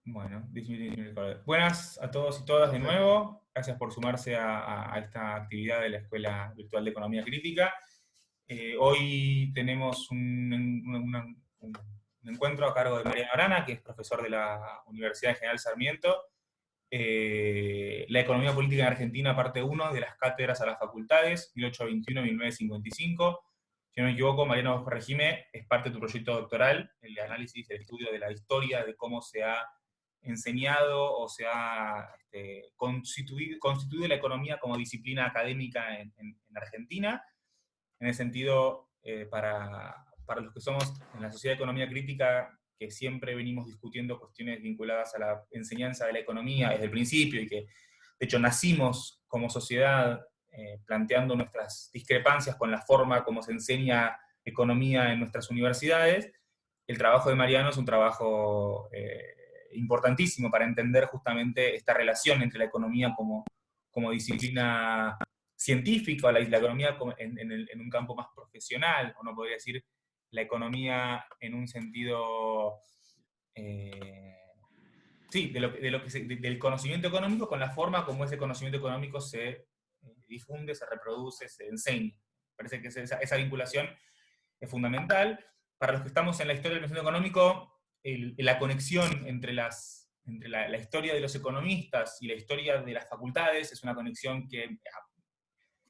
Bueno, buenas a todos y todas de nuevo. Gracias por sumarse a esta actividad de la Escuela Virtual de Economía Crítica. Hoy tenemos un encuentro a cargo de Mariano Arana, que es profesor de la Universidad General Sarmiento. La economía política en Argentina, parte 1, de las cátedras a las facultades, 1821-1955. Si no me equivoco, Mariano, corregime, es parte de tu proyecto doctoral, el análisis, el estudio de la historia, de cómo se ha enseñado o se ha constituido la economía como disciplina académica en Argentina. En ese sentido, para los que somos en la Sociedad de Economía Crítica, que siempre venimos discutiendo cuestiones vinculadas a la enseñanza de la economía desde el principio, y que de hecho nacimos como sociedad planteando nuestras discrepancias con la forma como se enseña economía en nuestras universidades. El trabajo de Mariano es un trabajo importantísimo para entender justamente esta relación entre la economía como disciplina científica, o la economía en un campo más profesional, o no podría decir la economía en un sentido, sí, del conocimiento económico, con la forma como ese conocimiento económico se difunde, se reproduce, se enseña. Parece que esa vinculación es fundamental. Para los que estamos en la historia del pensamiento económico, la conexión entre la historia de los economistas y la historia de las facultades es una conexión que en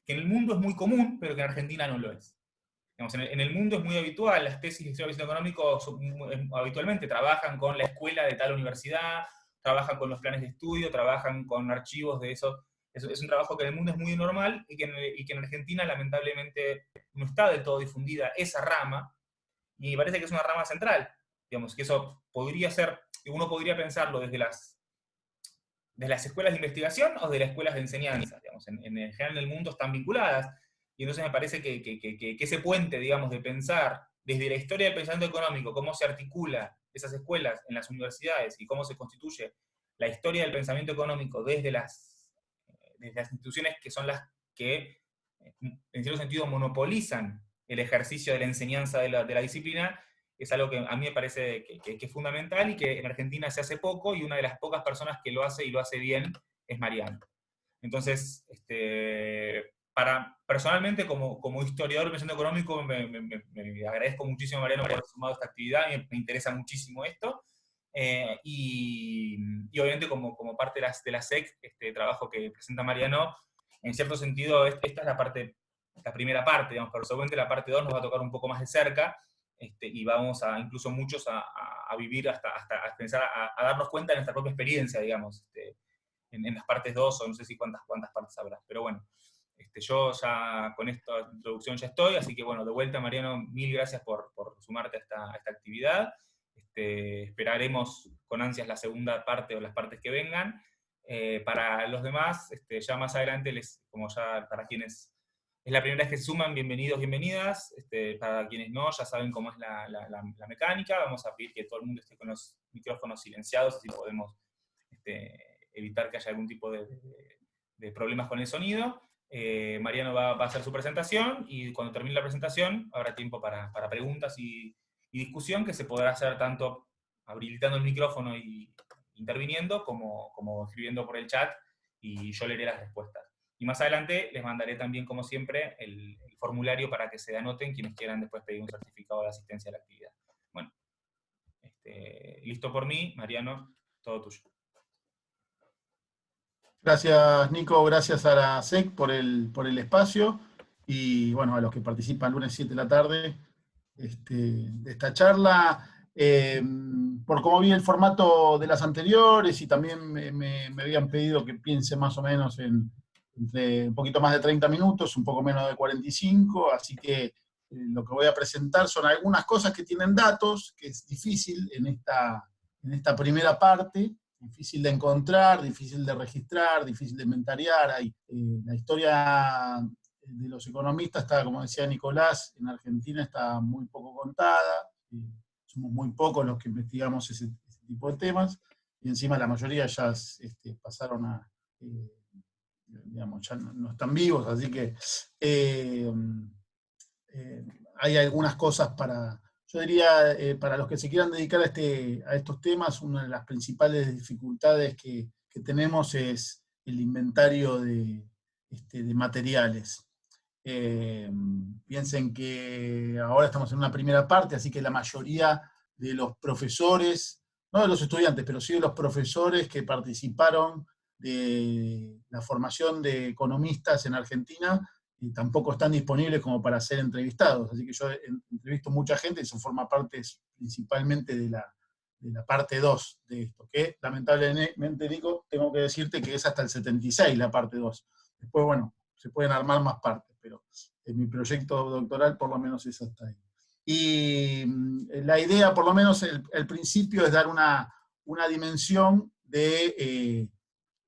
el mundo es muy común, pero que en Argentina no lo es. Digamos, en el mundo es muy habitual, las tesis de historia del pensamiento económico habitualmente trabajan con la escuela de tal universidad, trabajan con los planes de estudio, trabajan con archivos de eso. Es un trabajo que en el mundo es muy normal y que en Argentina lamentablemente no está del todo difundida esa rama, y me parece que es una rama central. Digamos, que eso podría ser, uno podría pensarlo desde las escuelas de investigación o de las escuelas de enseñanza. Digamos, en general en el mundo están vinculadas, y entonces me parece que ese puente, digamos, de pensar desde la historia del pensamiento económico, cómo se articula esas escuelas en las universidades y cómo se constituye la historia del pensamiento económico desde las instituciones que son las que, en cierto sentido, monopolizan el ejercicio de la enseñanza de la disciplina, es algo que a mí me parece que es fundamental y que en Argentina se hace poco, y una de las pocas personas que lo hace y lo hace bien es Mariano. Entonces, personalmente, como historiador del pensamiento económico, me agradezco muchísimo a Mariano por haber sumado esta actividad, me interesa muchísimo esto. Y obviamente como parte de la SEC, este trabajo que presenta Mariano, en cierto sentido, esta es la primera parte, digamos, pero seguramente la parte 2 nos va a tocar un poco más de cerca, y vamos incluso muchos a vivir hasta a pensar, a darnos cuenta de nuestra propia experiencia, digamos, en las partes 2, o no sé si cuántas partes habrá, pero bueno, yo ya con esta introducción ya estoy, así que bueno, de vuelta, Mariano, mil gracias por sumarte a esta actividad. Esperaremos con ansias la segunda parte o las partes que vengan. Para los demás, ya más adelante, como ya para quienes es la primera vez que se suman, bienvenidos, bienvenidas. Para quienes no, ya saben cómo es la mecánica. Vamos a pedir que todo el mundo esté con los micrófonos silenciados, así podemos evitar que haya algún tipo de problemas con el sonido. Mariano va a hacer su presentación, y cuando termine la presentación habrá tiempo para preguntas y discusión, que se podrá hacer tanto habilitando el micrófono y interviniendo, como escribiendo por el chat, y yo leeré las respuestas. Y más adelante les mandaré también, como siempre, el formulario para que se anoten quienes quieran después pedir un certificado de asistencia a la actividad. Bueno, listo por mí, Mariano, todo tuyo. Gracias, Nico, gracias a la SEC por el espacio, y bueno, a los que participan lunes 7 de la tarde de esta charla. Por cómo vi el formato de las anteriores, y también me habían pedido que piense más o menos entre un poquito más de 30 minutos, un poco menos de 45, así que lo que voy a presentar son algunas cosas que tienen datos, que es difícil en esta primera parte, difícil de encontrar, difícil de registrar, difícil de inventariar. La historia de los economistas está, como decía Nicolás, en Argentina está muy poco contada. Somos muy pocos los que investigamos ese tipo de temas, y encima la mayoría ya pasaron digamos, ya no están vivos, así que hay algunas cosas yo diría, para los que se quieran dedicar a estos temas, una de las principales dificultades que tenemos es el inventario de materiales. Piensen que ahora estamos en una primera parte, así que la mayoría de los profesores, no de los estudiantes, pero sí de los profesores que participaron de la formación de economistas en Argentina, y tampoco están disponibles como para ser entrevistados. Así que yo entrevisto mucha gente y eso forma parte principalmente de la parte 2 de esto, que lamentablemente, Nico, tengo que decirte que es hasta el 76 la parte 2. Después, bueno, se pueden armar más partes, pero en mi proyecto doctoral por lo menos es hasta ahí. Y la idea, por lo menos el principio, es dar una dimensión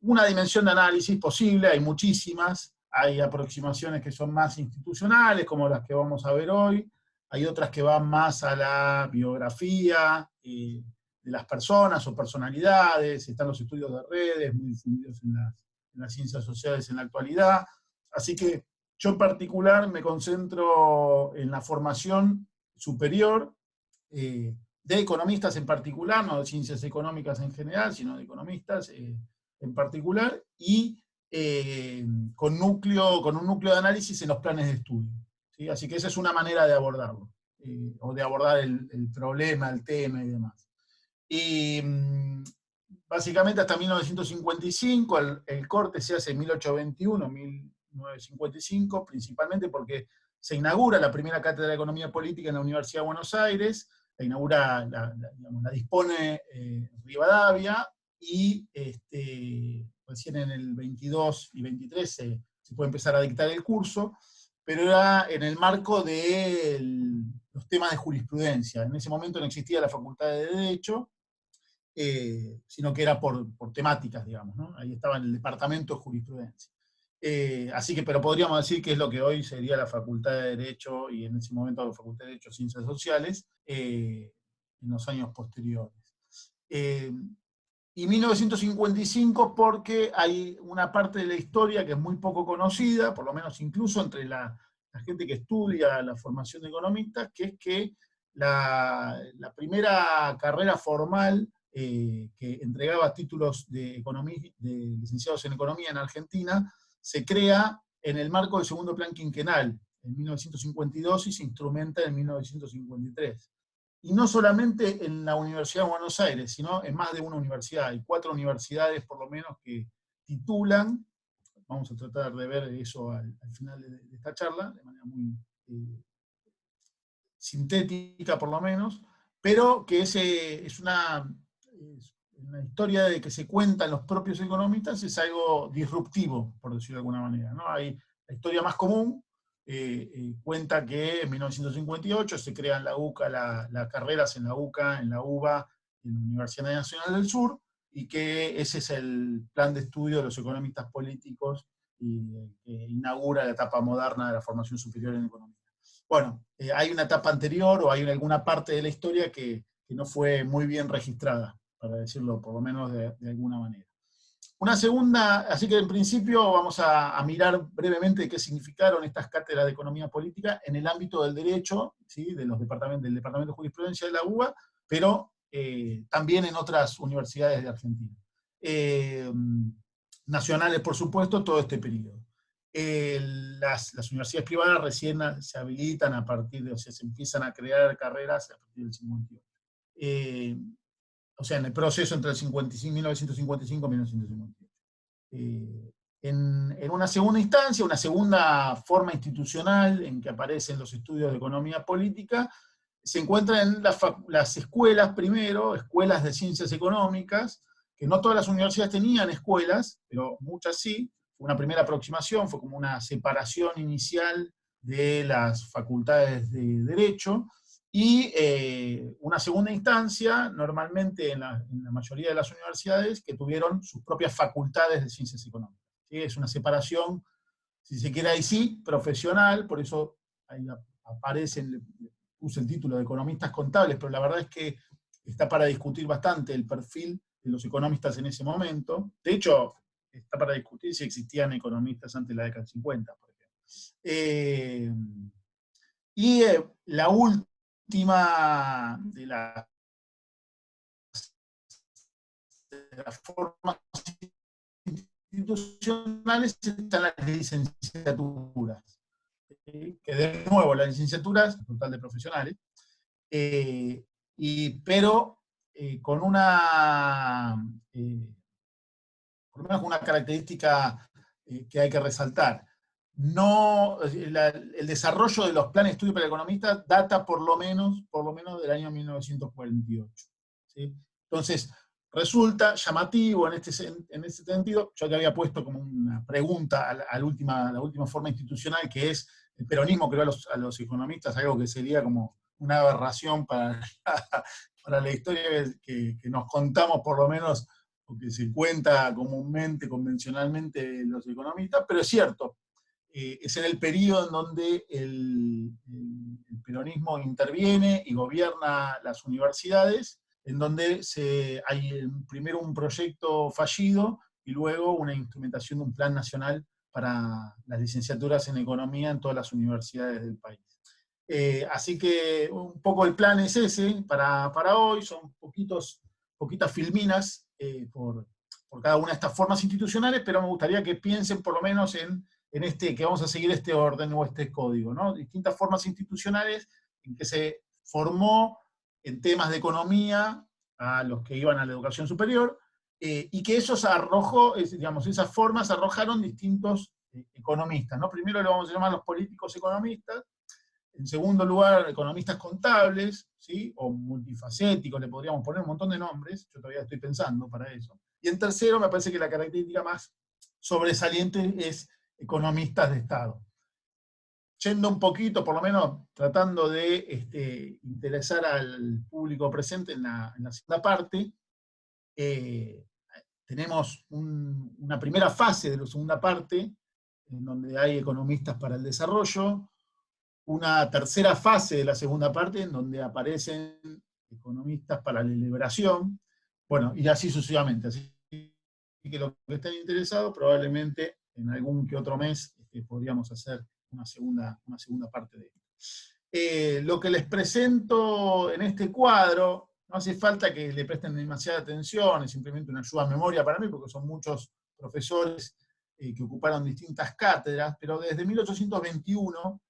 una dimensión de análisis posible, hay muchísimas, hay aproximaciones que son más institucionales, como las que vamos a ver hoy, hay otras que van más a la biografía de las personas o personalidades, están los estudios de redes, muy difundidos en las ciencias sociales en la actualidad, así que yo en particular me concentro en la formación superior de economistas en particular, no de ciencias económicas en general, sino de economistas en particular, y con un núcleo de análisis en los planes de estudio. ¿Sí? Así que esa es una manera de abordarlo, o de abordar el problema, el tema y demás. Y básicamente hasta 1955, el corte se hace en 1821, 1955, principalmente porque se inaugura la primera cátedra de Economía Política en la Universidad de Buenos Aires, la dispone Rivadavia, y recién en el 22 y 23 se puede empezar a dictar el curso, pero era en el marco de los temas de jurisprudencia. En ese momento no existía la Facultad de Derecho, sino que era por temáticas, digamos, ¿no? Ahí estaba en el departamento de jurisprudencia. Así que, pero podríamos decir que es lo que hoy sería la Facultad de Derecho, y en ese momento la Facultad de Derecho y Ciencias Sociales, en los años posteriores. Y 1955 porque hay una parte de la historia que es muy poco conocida, por lo menos incluso entre la gente que estudia la formación de economistas, que es que la primera carrera formal que entregaba títulos de licenciados en economía en Argentina se crea en el marco del segundo plan quinquenal, en 1952, y se instrumenta en 1953. Y no solamente en la Universidad de Buenos Aires, sino en más de una universidad. Hay 4 universidades por lo menos que titulan, vamos a tratar de ver eso al final de esta charla, de manera muy sintética por lo menos, pero que es una historia de que se cuentan los propios economistas, es algo disruptivo, por decirlo de alguna manera, ¿no? Hay la historia más común, cuenta que en 1958 se crean la UCA, las carreras en la UCA, en la UBA, en la Universidad Nacional del Sur, y que ese es el plan de estudio de los economistas políticos y que inaugura la etapa moderna de la formación superior en economía. Bueno, hay una etapa anterior o hay alguna parte de la historia que no fue muy bien registrada, para decirlo por lo menos de alguna manera. Una segunda, así que en principio vamos a mirar brevemente qué significaron estas cátedras de economía política en el ámbito del derecho, ¿sí? Del Departamento de Jurisprudencia de la UBA, pero también en otras universidades de Argentina. Nacionales, por supuesto, todo este periodo. Las universidades privadas recién se habilitan a partir de, o sea, se empiezan a crear carreras a partir del 58. O sea, en el proceso entre el 1955 y 1958. En una segunda instancia, una segunda forma institucional en que aparecen los estudios de economía política, se encuentran en las escuelas primero, escuelas de ciencias económicas, que no todas las universidades tenían escuelas, pero muchas sí. Fue una primera aproximación, fue como una separación inicial de las facultades de Derecho, y una segunda instancia, normalmente en la mayoría de las universidades, que tuvieron sus propias facultades de ciencias económicas. ¿Sí? Es una separación, si se quiere ahí sí, profesional, por eso ahí aparecen, puse el título de economistas contables, pero la verdad es que está para discutir bastante el perfil de los economistas en ese momento. De hecho, está para discutir si existían economistas antes de la década del 50, por ejemplo. Y la última última de las formas institucionales están las licenciaturas. Que de nuevo, las licenciaturas, total de profesionales, pero con por lo menos una característica que hay que resaltar. No, el desarrollo de los planes de estudio para economistas data por lo menos del año 1948. ¿Sí? Entonces, resulta llamativo en este sentido, yo te había puesto como una pregunta a la última forma institucional, que es el peronismo creó a los economistas, algo que sería como una aberración para la historia que nos contamos por lo menos, o que se cuenta comúnmente, convencionalmente los economistas, pero es cierto, es en el periodo en donde el peronismo interviene y gobierna las universidades, en donde hay primero un proyecto fallido y luego una instrumentación de un plan nacional para las licenciaturas en economía en todas las universidades del país. Así que un poco el plan es ese para hoy, son poquitas filminas por cada una de estas formas institucionales, pero me gustaría que piensen por lo menos en que vamos a seguir este orden o este código, ¿no? Distintas formas institucionales en que se formó en temas de economía a los que iban a la educación superior, y que esos esas formas arrojaron distintos economistas, ¿no? Primero le vamos a llamar los políticos economistas, en segundo lugar, economistas contables, ¿sí? O multifacéticos, le podríamos poner un montón de nombres, yo todavía estoy pensando para eso. Y en tercero, me parece que la característica más sobresaliente es economistas de Estado. Yendo un poquito, por lo menos tratando de interesar al público presente en la segunda parte, tenemos una primera fase de la segunda parte, en donde hay economistas para el desarrollo, una tercera fase de la segunda parte, en donde aparecen economistas para la liberación, bueno, y así sucesivamente. Así que los que estén interesados, probablemente en algún que otro mes podríamos hacer una segunda parte de esto. Lo que les presento en este cuadro, no hace falta que le presten demasiada atención, es simplemente una ayuda a memoria para mí, porque son muchos profesores que ocuparon distintas cátedras, pero desde 1821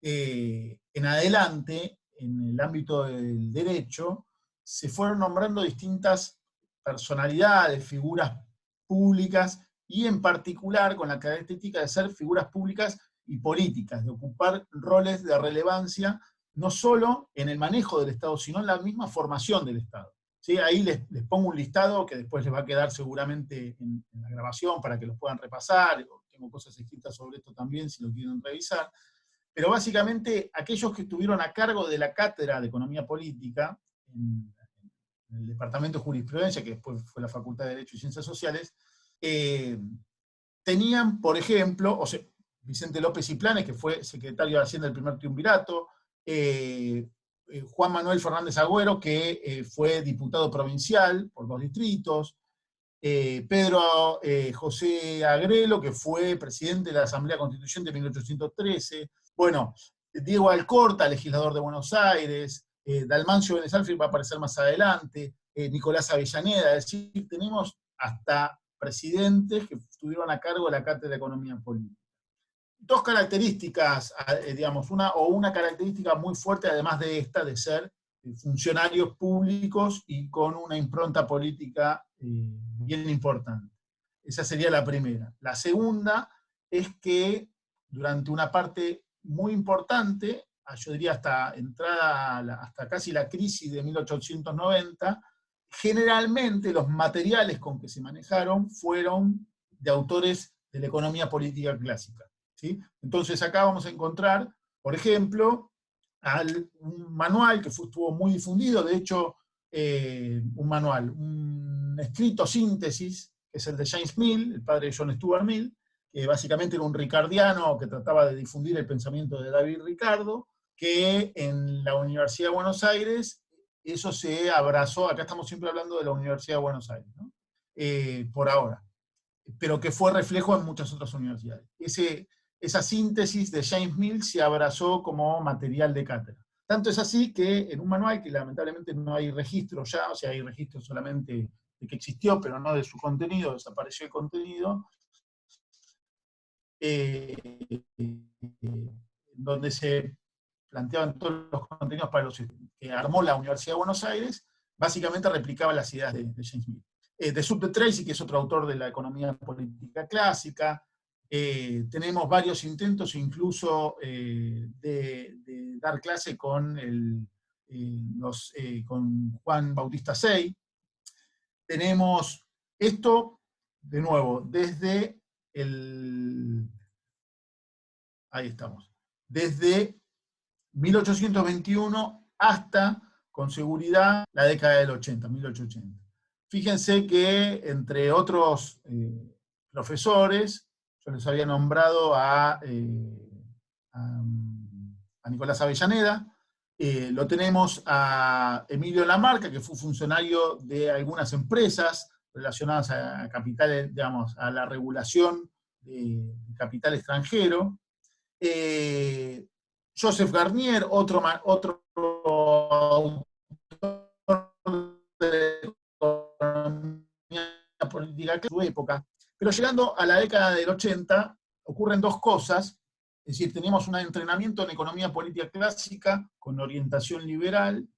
en adelante, en el ámbito del derecho, se fueron nombrando distintas personalidades, figuras públicas, y en particular con la característica de ser figuras públicas y políticas, de ocupar roles de relevancia, no solo en el manejo del Estado, sino en la misma formación del Estado. ¿Sí? Ahí les pongo un listado que después les va a quedar seguramente en la grabación para que los puedan repasar. Tengo cosas escritas sobre esto también, si lo quieren revisar. Pero básicamente aquellos que estuvieron a cargo de la cátedra de Economía Política, en el Departamento de Jurisprudencia, que después fue la Facultad de Derecho y Ciencias Sociales, tenían, por ejemplo, Vicente López y Planes, que fue secretario de Hacienda del primer triunvirato, Juan Manuel Fernández Agüero, que fue diputado provincial por 2 distritos, Pedro José Agrelo, que fue presidente de la Asamblea Constituyente de 1813, bueno, Diego Alcorta, legislador de Buenos Aires, Dalmancio Vélez Arfield va a aparecer más adelante, Nicolás Avellaneda, es decir, tenemos hasta presidentes que estuvieron a cargo de la Cátedra de Economía Política. Dos características, digamos, una característica muy fuerte, además de esta, de ser funcionarios públicos y con una impronta política bien importante. Esa sería la primera. La segunda es que durante una parte muy importante, yo diría hasta casi la crisis de 1890, generalmente los materiales con que se manejaron fueron de autores de la economía política clásica. ¿Sí? Entonces acá vamos a encontrar, por ejemplo, un manual que estuvo muy difundido, de hecho, un escrito síntesis, que es el de James Mill, el padre de John Stuart Mill, que básicamente era un ricardiano que trataba de difundir el pensamiento de David Ricardo, que en la Universidad de Buenos Aires, eso se abrazó, acá estamos siempre hablando de la Universidad de Buenos Aires, ¿no? Por ahora, pero que fue reflejo en muchas otras universidades. Esa síntesis de James Mill se abrazó como material de cátedra. Tanto es así que en un manual que lamentablemente no hay registro ya, o sea, hay registro solamente de que existió, pero no de su contenido, desapareció el contenido, donde se planteaban todos los contenidos para los que armó la Universidad de Buenos Aires, básicamente replicaba las ideas de James Mill. De Sub de Tracy, que es otro autor de la economía política clásica, tenemos varios intentos incluso de dar clase con, con Juan Bautista Say. Tenemos esto, de nuevo, desde ahí estamos, desde 1821 hasta, con seguridad, la década del 80, 1880. Fíjense que, entre otros profesores, yo les había nombrado a Nicolás Avellaneda, lo tenemos a Emilio Lamarca, que fue funcionario de algunas empresas relacionadas a capital, digamos, a la regulación de capital extranjero. Joseph Garnier, otro autor de economía política de su época. Pero llegando a la década del 80, ocurren dos cosas. Es decir, teníamos un entrenamiento en economía política clásica con orientación liberal,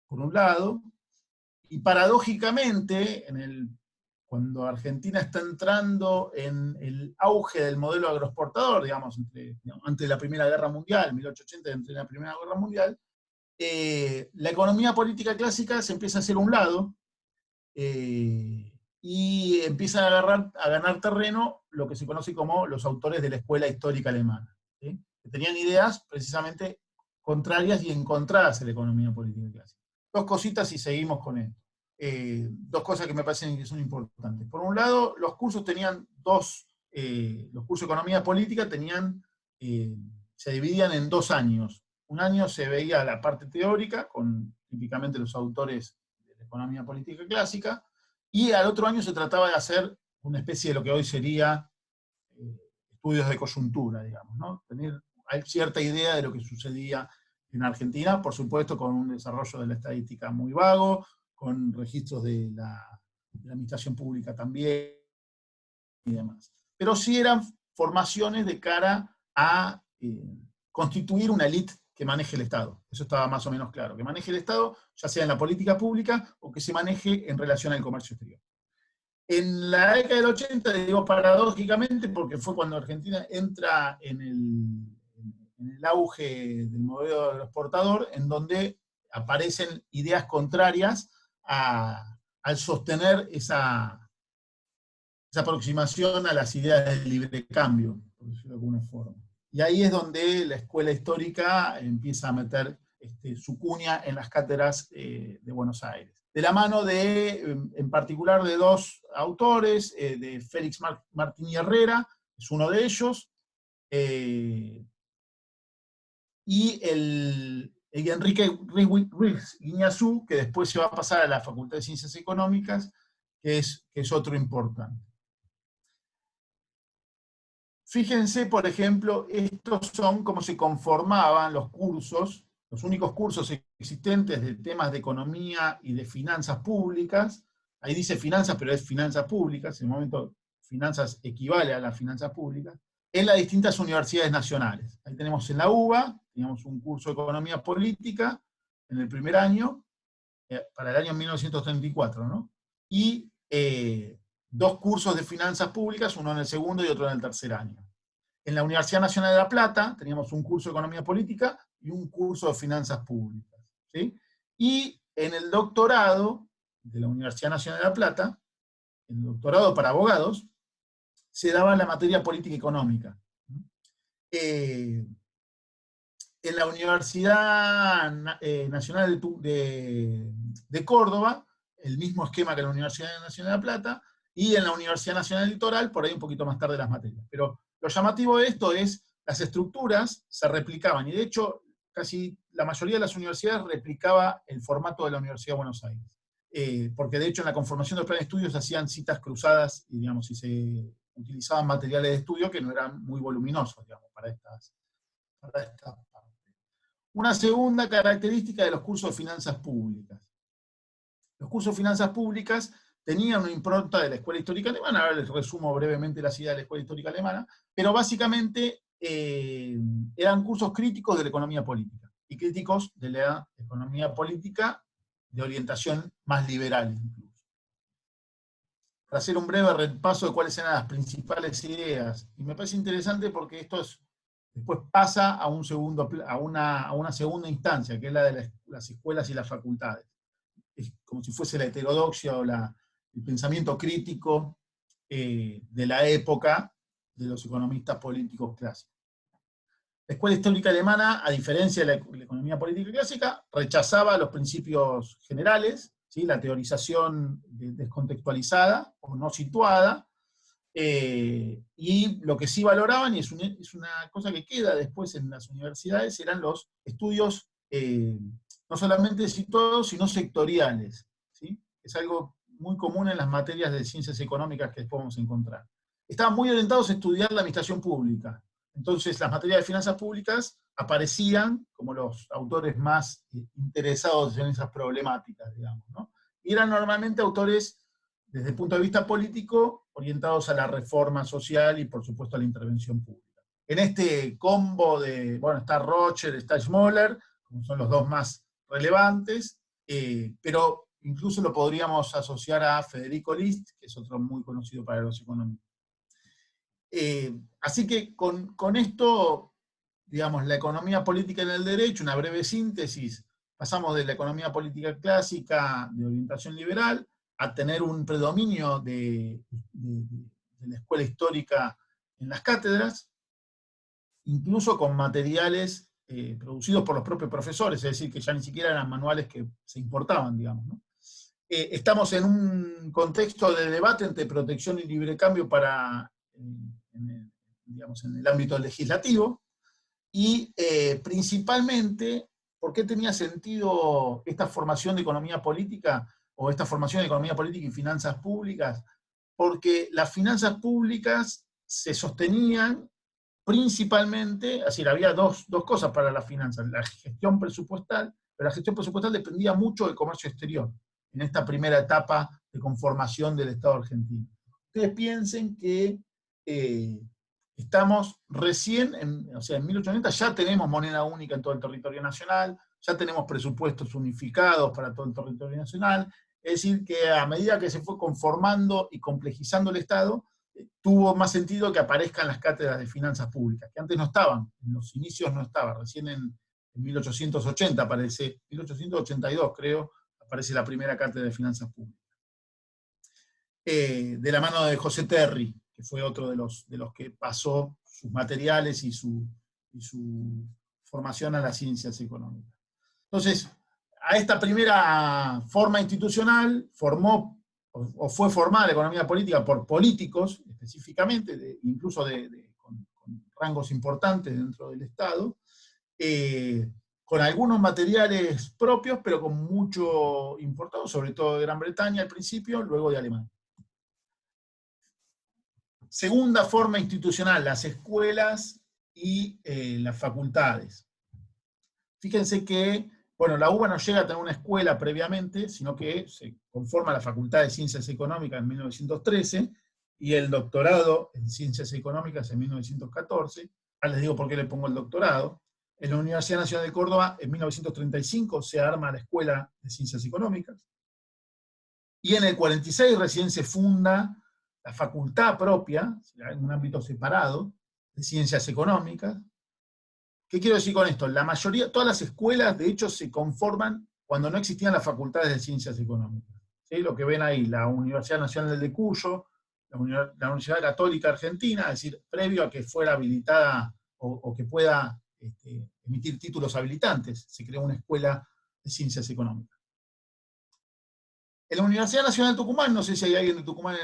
por un lado, y paradójicamente, cuando Argentina está entrando en el auge del modelo agroexportador, digamos, antes de la Primera Guerra Mundial, 1880, entre la Primera Guerra Mundial, la economía política clásica se empieza a hacer a un lado, y empiezan a ganar terreno lo que se conoce como los autores de la escuela histórica alemana, ¿sí? Que tenían ideas precisamente contrarias y encontradas en la economía política clásica. Dos cositas y seguimos con esto. Dos cosas que me parecen que son importantes. Por un lado, los cursos tenían los cursos de economía política se dividían en 2 años. Un año se veía la parte teórica, con típicamente los autores de la economía política clásica, y al otro año se trataba de hacer una especie de lo que hoy sería estudios de coyuntura, digamos, ¿no? Hay cierta idea de lo que sucedía en Argentina, por supuesto con un desarrollo de la estadística muy vago, con registros de la administración pública también y demás. Pero sí eran formaciones de cara a constituir una élite que maneje el Estado. Eso estaba más o menos claro, que maneje el Estado, ya sea en la política pública o que se maneje en relación al comercio exterior. En la década del 80, digo paradójicamente, porque fue cuando Argentina entra en el auge del modelo agroexportador, en donde aparecen ideas contrarias al sostener esa aproximación a las ideas del libre cambio, por decirlo de alguna forma. Y ahí es donde la escuela histórica empieza a meter su cuña en las cátedras de Buenos Aires. De la mano en particular de dos autores, de Félix Martín y Herrera, es uno de ellos, y el Enrique Ruiz Guiñazú, que después se va a pasar a la Facultad de Ciencias Económicas, que es otro importante. Fíjense, por ejemplo, estos son cómo se conformaban los cursos, los únicos cursos existentes de temas de economía y de finanzas públicas. Ahí dice finanzas, pero es finanzas públicas, en el momento finanzas equivale a las finanzas públicas, en las distintas universidades nacionales. Ahí tenemos en la UBA, teníamos un curso de economía política en el primer año, para el año 1934, ¿no? Y 2 cursos de finanzas públicas, uno en el segundo y otro en el tercer año. En la Universidad Nacional de La Plata teníamos un curso de economía política y un curso de finanzas públicas, ¿sí? Y en el doctorado de la Universidad Nacional de La Plata, en el doctorado para abogados, se daba la materia política económica. En la Universidad Nacional de Córdoba, el mismo esquema que la Universidad Nacional de La Plata, y en la Universidad Nacional Litoral, por ahí un poquito más tarde las materias. Pero lo llamativo de esto es, las estructuras se replicaban, y de hecho, casi la mayoría de las universidades replicaba el formato de la Universidad de Buenos Aires. Porque de hecho en la conformación del plan de estudios se hacían citas cruzadas, y digamos, y se utilizaban materiales de estudio que no eran muy voluminosos, digamos, para esta parte. Una segunda característica de los cursos de finanzas públicas. Los cursos de finanzas públicas tenían una impronta de la Escuela Histórica Alemana, ahora les resumo brevemente las ideas de la Escuela Histórica Alemana, pero básicamente eran cursos críticos de la economía política, y críticos de la economía política de orientación más liberal incluso. Para hacer un breve repaso de cuáles eran las principales ideas, y me parece interesante porque esto después pasa a una segunda instancia, que es la de las escuelas y las facultades. Es como si fuese la heterodoxia o el pensamiento crítico de la época de los economistas políticos clásicos. La Escuela Histórica Alemana, a diferencia de la economía política clásica, rechazaba los principios generales, ¿sí? La teorización descontextualizada o no situada, y lo que sí valoraban, y es una cosa que queda después en las universidades, eran los estudios no solamente situados, sino sectoriales, ¿sí? Es algo muy común en las materias de ciencias económicas que después vamos a encontrar. Estaban muy orientados a estudiar la administración pública. Entonces, las materias de finanzas públicas aparecían como los autores más interesados en esas problemáticas, digamos, ¿no? Y eran normalmente autores, desde el punto de vista político, orientados a la reforma social y, por supuesto, a la intervención pública. En este combo está Rocher, está Schmoller, como son los dos más relevantes, pero incluso lo podríamos asociar a Federico List, que es otro muy conocido para los economistas. Así que con esto, digamos, la economía política en el derecho, una breve síntesis, pasamos de la economía política clásica de orientación liberal a tener un predominio de la escuela histórica en las cátedras, incluso con materiales producidos por los propios profesores, es decir, que ya ni siquiera eran manuales que se importaban, digamos, ¿no? Estamos en un contexto de debate entre protección y libre cambio en el ámbito legislativo, y principalmente, ¿por qué tenía sentido esta formación de economía política, o esta formación de economía política y finanzas públicas? Porque las finanzas públicas se sostenían principalmente, es decir, había dos cosas para las finanzas, la gestión presupuestal, pero la gestión presupuestal dependía mucho del comercio exterior, en esta primera etapa de conformación del Estado argentino. Ustedes piensen que estamos recién, en 1890 ya tenemos moneda única en todo el territorio nacional, ya tenemos presupuestos unificados para todo el territorio nacional, es decir, que a medida que se fue conformando y complejizando el Estado, tuvo más sentido que aparezcan las cátedras de finanzas públicas, que antes no estaban, en los inicios no estaban, recién en 1880 aparece, 1882 creo, aparece la primera cátedra de finanzas públicas. De la mano de José Terry, que fue otro de los que pasó sus materiales y su formación a las ciencias económicas. Entonces, a esta primera forma institucional fue formada la economía política por políticos, específicamente, incluso con rangos importantes dentro del Estado, con algunos materiales propios, pero con mucho importado, sobre todo de Gran Bretaña al principio, luego de Alemania. Segunda forma institucional, las escuelas y las facultades. Fíjense que, la UBA no llega a tener una escuela previamente, sino que se conforma la Facultad de Ciencias Económicas en 1913 y el doctorado en Ciencias Económicas en 1914. Ahora les digo por qué le pongo el doctorado. En la Universidad Nacional de Córdoba, en 1935, se arma la Escuela de Ciencias Económicas. Y en el 46 recién se funda la facultad propia, en un ámbito separado, de Ciencias Económicas. ¿Qué quiero decir con esto? La mayoría, todas las escuelas, de hecho, se conforman cuando no existían las facultades de Ciencias Económicas. ¿Sí? Lo que ven ahí, la Universidad Nacional de Cuyo, la Universidad Católica Argentina, es decir, previo a que fuera habilitada o que pueda emitir títulos habilitantes, se creó una escuela de Ciencias Económicas. En la Universidad Nacional de Tucumán, no sé si hay alguien de Tucumán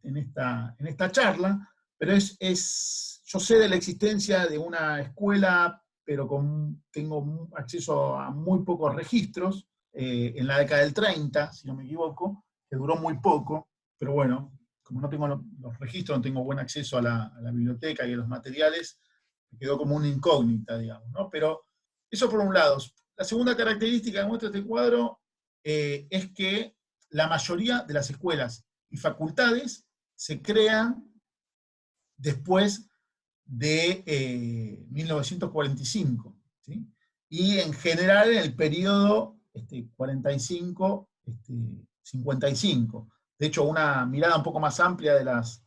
en esta charla, pero yo sé de la existencia de una escuela, pero tengo acceso a muy pocos registros, en la década del 30, si no me equivoco, que duró muy poco, pero bueno, como no tengo los registros, no tengo buen acceso a la biblioteca y a los materiales, quedó como una incógnita, digamos, ¿no? Pero eso por un lado. La segunda característica que muestra este cuadro es que la mayoría de las escuelas y facultades se crean después de 1945, ¿sí? Y en general en el periodo 45-55. De hecho, una mirada un poco más amplia de las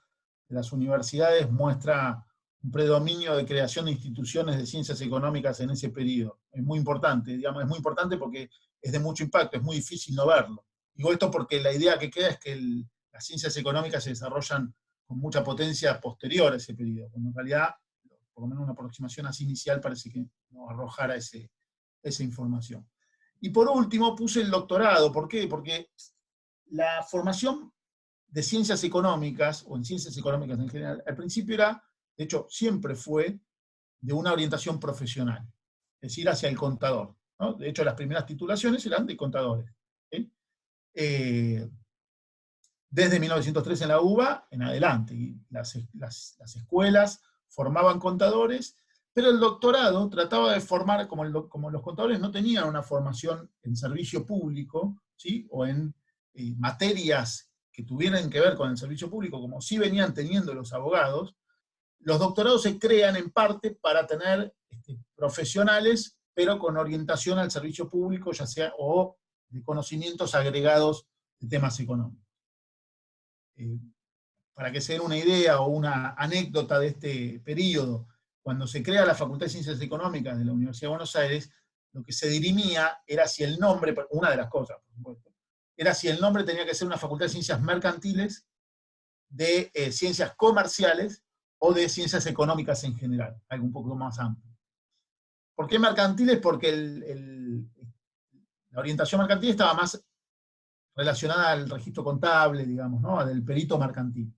universidades muestra un predominio de creación de instituciones de ciencias económicas en ese periodo. Es muy importante, digamos, es muy importante porque es de mucho impacto, es muy difícil no verlo. Digo esto porque la idea que queda es que las ciencias económicas se desarrollan con mucha potencia posterior a ese periodo, cuando en realidad, por lo menos una aproximación así inicial, parece que no arrojara esa información. Y por último puse el doctorado. ¿Por qué? Porque la formación de ciencias económicas, o en ciencias económicas en general, al principio era, de hecho siempre fue, de una orientación profesional, es decir, hacia el contador, ¿no? De hecho las primeras titulaciones eran de contadores, ¿sí? Desde 1903 en la UBA en adelante, y las escuelas formaban contadores, pero el doctorado trataba de formar, como los contadores no tenían una formación en servicio público, ¿sí? O en materias que tuvieran que ver con el servicio público, como sí venían teniendo los abogados, los doctorados se crean en parte para tener profesionales, pero con orientación al servicio público, ya sea, o de conocimientos agregados de temas económicos. Para que se den una idea o una anécdota de este periodo, cuando se crea la Facultad de Ciencias Económicas de la Universidad de Buenos Aires, lo que se dirimía era si el nombre, una de las cosas, por supuesto, era si el nombre tenía que ser una Facultad de Ciencias Mercantiles, de Ciencias Comerciales o de Ciencias Económicas en general, algo un poco más amplio. ¿Por qué mercantiles? Porque la orientación mercantil estaba más relacionada al registro contable, digamos, ¿no? Del perito mercantil.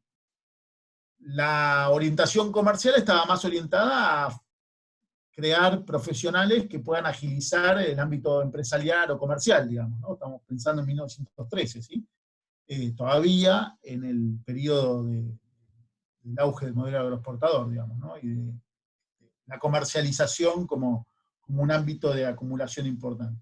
La orientación comercial estaba más orientada a crear profesionales que puedan agilizar el ámbito empresarial o comercial, digamos, ¿no? Estamos pensando en 1913, ¿sí? Todavía en el periodo del auge del modelo agroexportador, digamos, ¿no? Y de la comercialización como un ámbito de acumulación importante.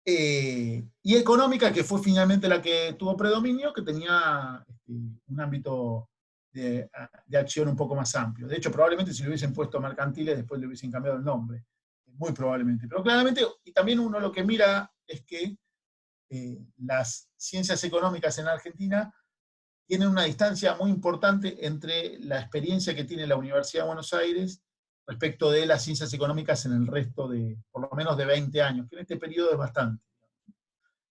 Y económica, que fue finalmente la que tuvo predominio, que tenía un ámbito de acción un poco más amplio. De hecho, probablemente si le hubiesen puesto mercantiles, después le hubiesen cambiado el nombre. Muy probablemente. Pero claramente, y también uno lo que mira es que las ciencias económicas en Argentina tienen una distancia muy importante entre la experiencia que tiene la Universidad de Buenos Aires respecto de las ciencias económicas en el resto de, por lo menos de 20 años, que en este periodo es bastante.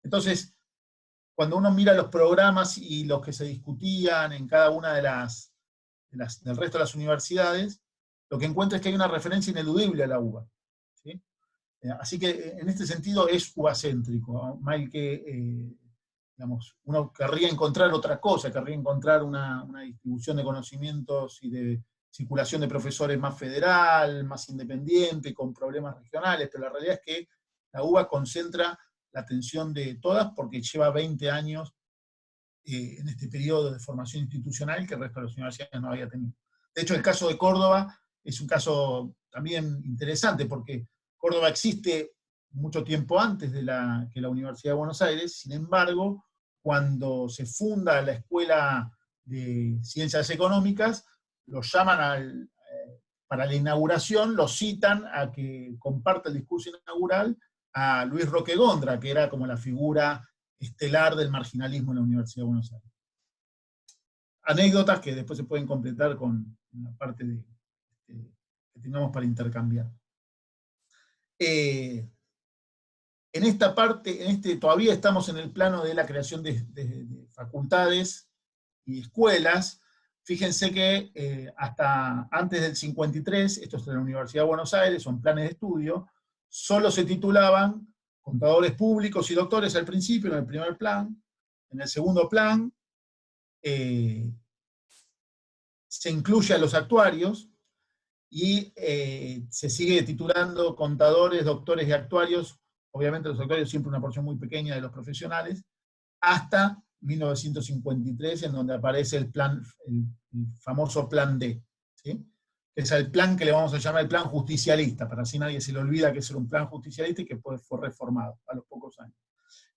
Entonces, cuando uno mira los programas y los que se discutían en cada una del resto de las universidades, lo que encuentra es que hay una referencia ineludible a la UBA, ¿sí? Así que en este sentido es UBA-céntrico, mal que digamos, uno querría encontrar otra cosa, querría encontrar una distribución de conocimientos y de circulación de profesores más federal, más independiente, con problemas regionales, pero la realidad es que la UBA concentra la atención de todas porque lleva 20 años en este periodo de formación institucional que el resto de las universidades no había tenido. De hecho, el caso de Córdoba es un caso también interesante porque Córdoba existe mucho tiempo antes de que la Universidad de Buenos Aires. Sin embargo, cuando se funda la Escuela de Ciencias Económicas, los llaman para la inauguración, los citan a que comparta el discurso inaugural a Luis Roque Gondra, que era como la figura estelar del marginalismo en la Universidad de Buenos Aires. Anécdotas que después se pueden completar con la parte que tengamos para intercambiar. En esta parte, todavía estamos en el plano de la creación de facultades y escuelas. Fíjense que hasta antes del 53, esto es en la Universidad de Buenos Aires, son planes de estudio, solo se titulaban contadores públicos y doctores al principio, en el primer plan. En el segundo plan se incluye a los actuarios, y se sigue titulando contadores, doctores y actuarios, obviamente los actuarios siempre una porción muy pequeña de los profesionales, hasta 1953, en donde aparece el famoso Plan D, ¿sí? es el plan que le vamos a llamar el plan justicialista, para así nadie se le olvida que es un plan justicialista y que fue reformado a los pocos años.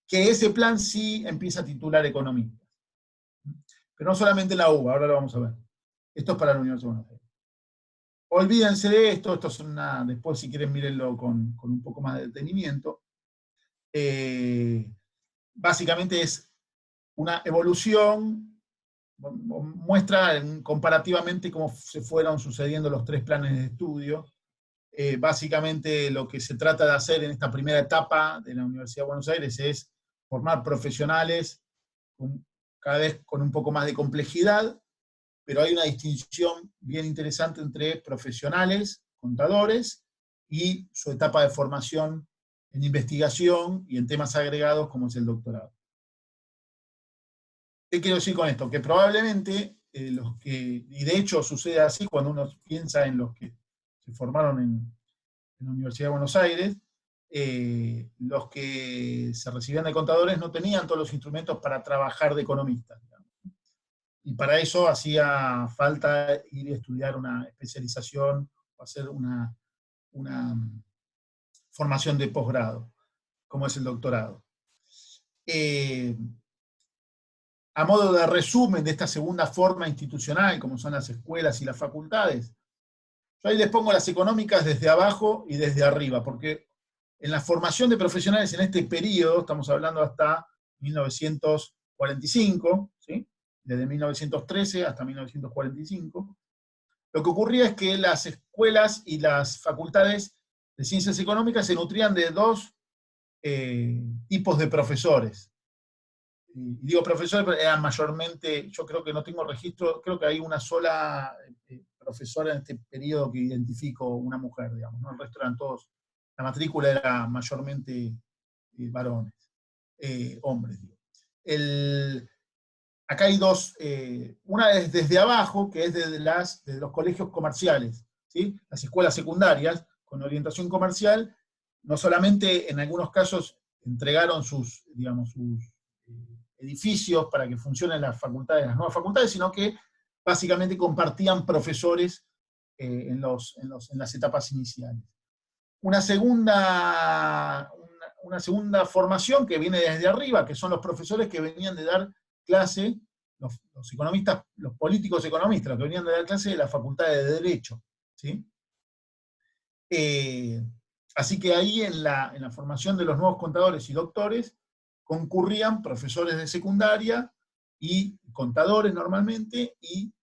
Que ese plan sí empieza a titular economistas. Pero no solamente en la UBA, ahora lo vamos a ver. Esto es para la Universidad de Buenos Aires. Olvídense de esto, esto es después si quieren mírenlo con un poco más de detenimiento. Básicamente es una evolución, muestra comparativamente cómo se fueron sucediendo los 3 planes de estudio. Básicamente lo que se trata de hacer en esta primera etapa de la Universidad de Buenos Aires es formar profesionales cada vez con un poco más de complejidad, pero hay una distinción bien interesante entre profesionales, contadores, y su etapa de formación en investigación y en temas agregados como es el doctorado. ¿Qué quiero decir con esto? Que probablemente y de hecho sucede así cuando uno piensa en los que se formaron en la Universidad de Buenos Aires, los que se recibían de contadores no tenían todos los instrumentos para trabajar de economistas. Y para eso hacía falta ir a estudiar una especialización o hacer una formación de posgrado, como es el doctorado. A modo de resumen de esta segunda forma institucional, como son las escuelas y las facultades, yo ahí les pongo las económicas desde abajo y desde arriba, porque en la formación de profesionales en este periodo, estamos hablando hasta 1945, ¿sí? Desde 1913 hasta 1945, lo que ocurría es que las escuelas y las facultades de ciencias económicas se nutrían de 2 tipos de profesores. Y digo profesores, pero eran mayormente, yo creo que no tengo registro, creo que hay una sola profesora en este periodo que identifico una mujer, digamos, ¿no? El resto eran todos, la matrícula era mayormente varones, hombres, digo. Acá hay 2, una es desde abajo, que es desde los colegios comerciales, ¿sí? Las escuelas secundarias con orientación comercial, no solamente en algunos casos entregaron sus edificios para que funcionen las facultades, las nuevas facultades, sino que básicamente compartían profesores en las etapas iniciales. Una segunda formación que viene desde arriba, que son los profesores que venían de dar clase, los economistas, los políticos economistas, los que venían de dar clase de la Facultad de Derecho, ¿sí? Así que ahí en la formación de los nuevos contadores y doctores concurrían profesores de secundaria y contadores normalmente y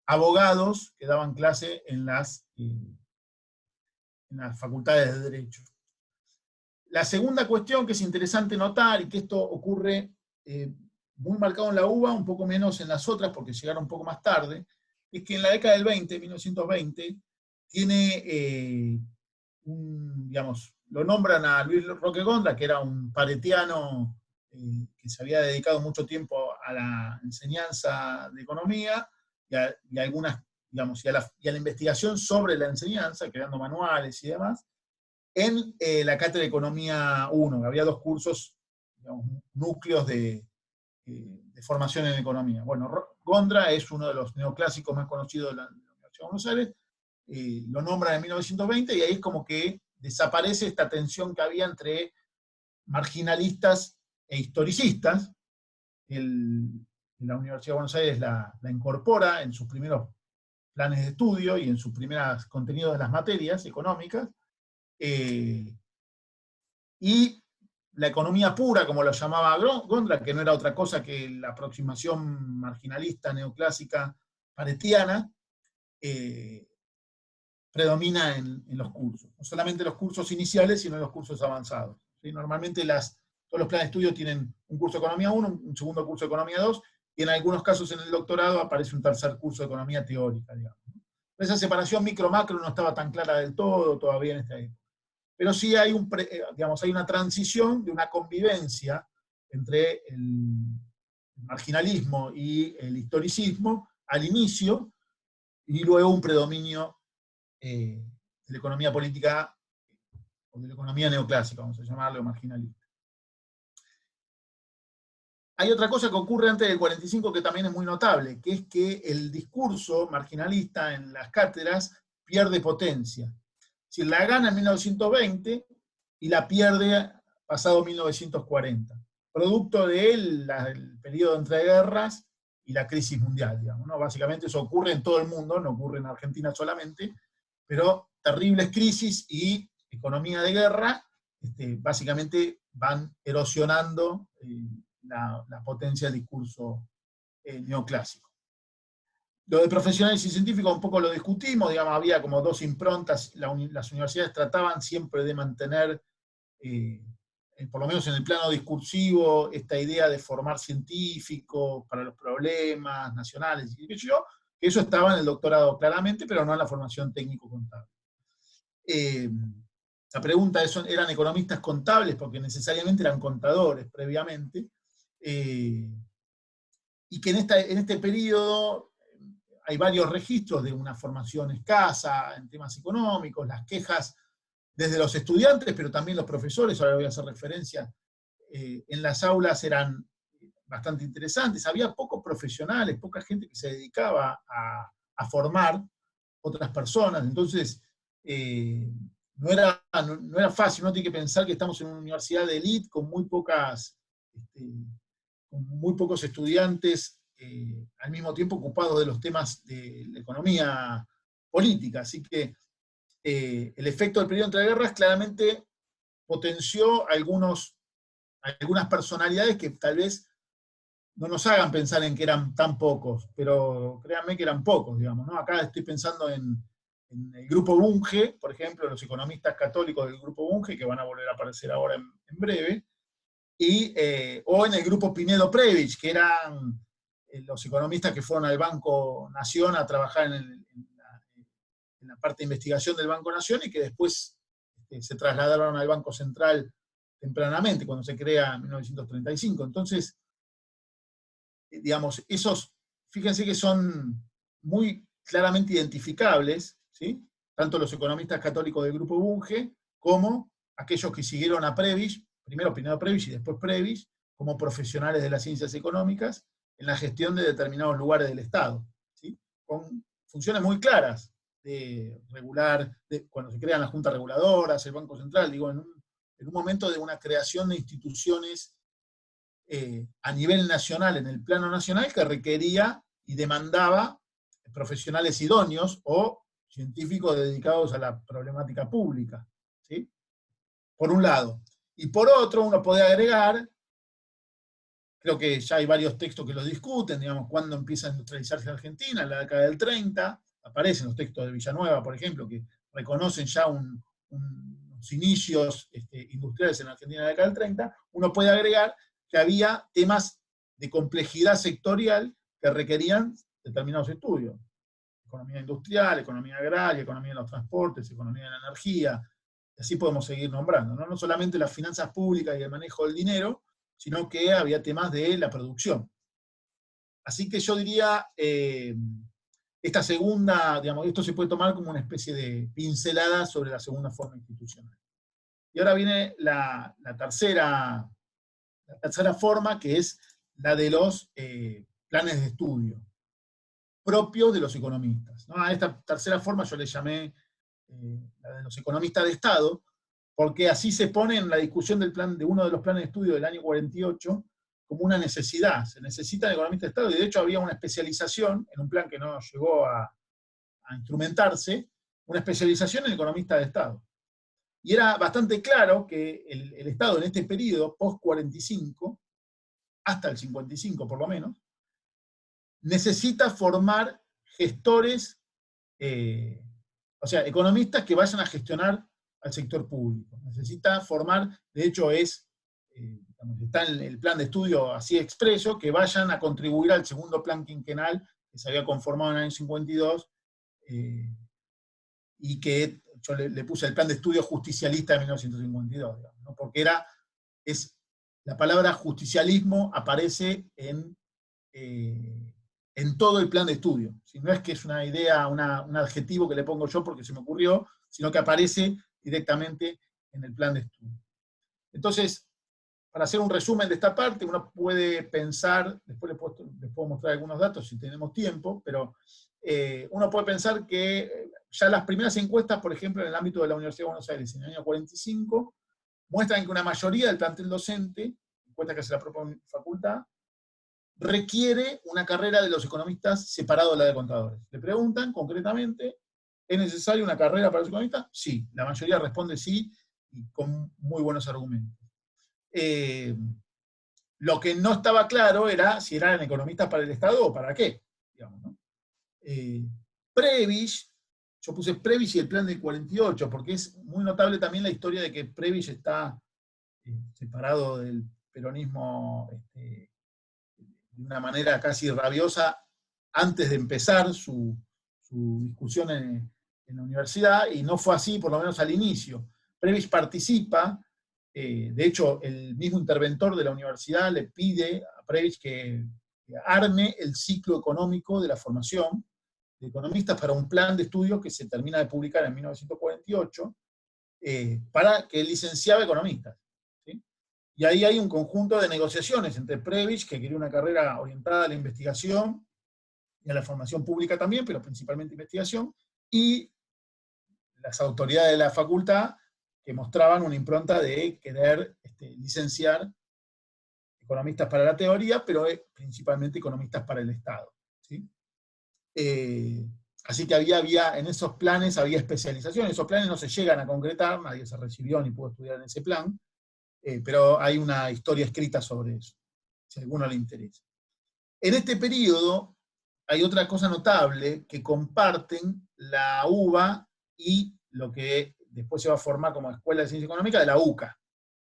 abogados que daban clase en las facultades de Derecho. La segunda cuestión que es interesante notar, y que esto ocurre muy marcado en la UBA, un poco menos en las otras porque llegaron un poco más tarde, es que en la década del 20, 1920, tiene lo nombran a Luis Roque Gondra, que era un paretiano que se había dedicado mucho tiempo a la enseñanza de economía y a la investigación sobre la enseñanza, creando manuales y demás, en la cátedra de Economía 1, que había 2 cursos, núcleos de formación en economía. Bueno, Gondra es uno de los neoclásicos más conocidos de la Universidad de Buenos Aires, lo nombran en 1920 y ahí es como que desaparece esta tensión que había entre marginalistas e historicistas. La Universidad de Buenos Aires la incorpora en sus primeros planes de estudio y en sus primeros contenidos de las materias económicas, y la economía pura, como lo llamaba Gondra, que no era otra cosa que la aproximación marginalista, neoclásica, paretiana, predomina en los cursos. No solamente los cursos iniciales, sino en los cursos avanzados. ¿Sí? Normalmente todos los planes de estudio tienen un curso de Economía 1, un segundo curso de Economía 2, y en algunos casos en el doctorado aparece un tercer curso de Economía teórica, digamos. Esa separación micro-macro no estaba tan clara del todo todavía en esta época. Pero sí hay una transición de una convivencia entre el marginalismo y el historicismo al inicio, y luego un predominio de la economía política, o de la economía neoclásica, vamos a llamarlo, marginalista. hay otra cosa que ocurre antes del 45 que también es muy notable, que es que el discurso marginalista en las cátedras pierde potencia. Si la gana en 1920 y la pierde pasado 1940, producto del periodo de entreguerras y la crisis mundial, digamos, ¿no? Básicamente eso ocurre en todo el mundo, no ocurre en Argentina solamente, pero terribles crisis y economía de guerra básicamente van erosionando la potencia del discurso neoclásico. Lo de profesionales y científicos un poco lo discutimos, digamos, había como dos improntas, las universidades trataban siempre de mantener, por lo menos en el plano discursivo, esta idea de formar científicos para los problemas nacionales, y qué sé yo, que eso estaba en el doctorado claramente, pero no en la formación técnico-contable. La pregunta es, ¿eran economistas contables? Porque necesariamente eran contadores previamente, y que en este periodo hay varios registros de una formación escasa en temas económicos, las quejas desde los estudiantes, pero también los profesores, ahora voy a hacer referencia, en las aulas eran bastante interesantes, había pocos profesionales, poca gente que se dedicaba a formar otras personas, entonces no era fácil, uno tiene que pensar que estamos en una universidad de élite con muy pocos estudiantes al mismo tiempo ocupados de los temas de la economía política, así que el efecto del periodo entre guerras claramente potenció algunas personalidades que tal vez no nos hagan pensar en que eran tan pocos, pero créanme que eran pocos, digamos, ¿no? Acá estoy pensando en el grupo Bunge, por ejemplo, los economistas católicos del grupo Bunge, que van a volver a aparecer ahora en breve, o en el grupo Pinedo Previch, que eran los economistas que fueron al Banco Nación a trabajar en la parte de investigación del Banco Nación y que después se trasladaron al Banco Central tempranamente, cuando se crea en 1935. Entonces, digamos, fíjense que son muy claramente identificables, ¿sí? Tanto los economistas católicos del grupo Bunge, como aquellos que siguieron a Previch, primero Pinedo Previch y después Previch, como profesionales de las ciencias económicas, en la gestión de determinados lugares del Estado, ¿sí? Con funciones muy claras, de regular, cuando se crean las juntas reguladoras, el Banco Central, digo, en un momento de una creación de instituciones a nivel nacional, en el plano nacional, que requería y demandaba profesionales idóneos o científicos dedicados a la problemática pública, ¿sí? Por un lado. Y por otro, uno puede agregar, creo que ya hay varios textos que lo discuten, digamos, cuándo empieza a industrializarse la Argentina, en la década del 30, aparecen los textos de Villanueva, por ejemplo, que reconocen ya unos inicios industriales en la Argentina en la década del 30, uno puede agregar que había temas de complejidad sectorial que requerían determinados estudios. Economía industrial, economía agraria, economía de los transportes, economía de la energía, y así podemos seguir nombrando, ¿no? No solamente las finanzas públicas y el manejo del dinero, sino que había temas de la producción. Así que yo diría, esta segunda, digamos, esto se puede tomar como una especie de pincelada sobre la segunda forma institucional. Y ahora viene la tercera forma, que es la de los planes de estudio propios de los economistas, ¿no? A esta tercera forma yo le llamé la de los economistas de Estado, porque así se pone en la discusión de uno de los planes de estudio del año 48 como una necesidad. Se necesitan economistas de Estado, y de hecho había una especialización, en un plan que no llegó a instrumentarse, una especialización en economistas de Estado. Y era bastante claro que el Estado en este periodo, post-45, hasta el 55 por lo menos, necesita formar gestores, o sea, economistas que vayan a gestionar al sector público. Necesita formar, de hecho está en el plan de estudio así expreso, que vayan a contribuir al segundo plan quinquenal que se había conformado en el año 52, y que yo le puse el plan de estudio justicialista de 1952, digamos, ¿no? Porque la palabra justicialismo aparece en todo el plan de estudio. Si no es que es una idea, un adjetivo que le pongo yo porque se me ocurrió, sino que aparece directamente en el plan de estudio. Entonces, para hacer un resumen de esta parte, uno puede pensar, después les puedo mostrar algunos datos si tenemos tiempo, pero uno puede pensar que ya las primeras encuestas, por ejemplo, en el ámbito de la Universidad de Buenos Aires en el año 45, muestran que una mayoría del plantel docente, encuesta que hace la propia facultad, requiere una carrera de los economistas separado de la de contadores. Le preguntan concretamente, ¿es necesaria una carrera para los economistas? Sí, la mayoría responde sí, y con muy buenos argumentos. Lo que no estaba claro era si eran economistas para el Estado o para qué, digamos, ¿no? Prebisch, yo puse Prebisch y el plan del 48, porque es muy notable también la historia de que Prebisch está separado del peronismo de una manera casi rabiosa antes de empezar su discusión en la universidad, y no fue así, por lo menos al inicio. Prebisch participa, de hecho, el mismo interventor de la universidad le pide a Prebisch que arme el ciclo económico de la formación de economistas para un plan de estudios que se termina de publicar en 1948, para que él licenciaba economistas. ¿Sí? Y ahí hay un conjunto de negociaciones entre Prebisch, que quería una carrera orientada a la investigación y a la formación pública también, pero principalmente investigación, y las autoridades de la facultad, que mostraban una impronta de querer licenciar economistas para la teoría, pero principalmente economistas para el Estado. ¿Sí? Así que había en esos planes había especialización. Esos planes no se llegan a concretar, nadie se recibió ni pudo estudiar en ese plan, pero hay una historia escrita sobre eso, si a alguno le interesa. En este periodo hay otra cosa notable, que comparten la UBA y lo que después se va a formar como Escuela de Ciencia Económica de la UCA,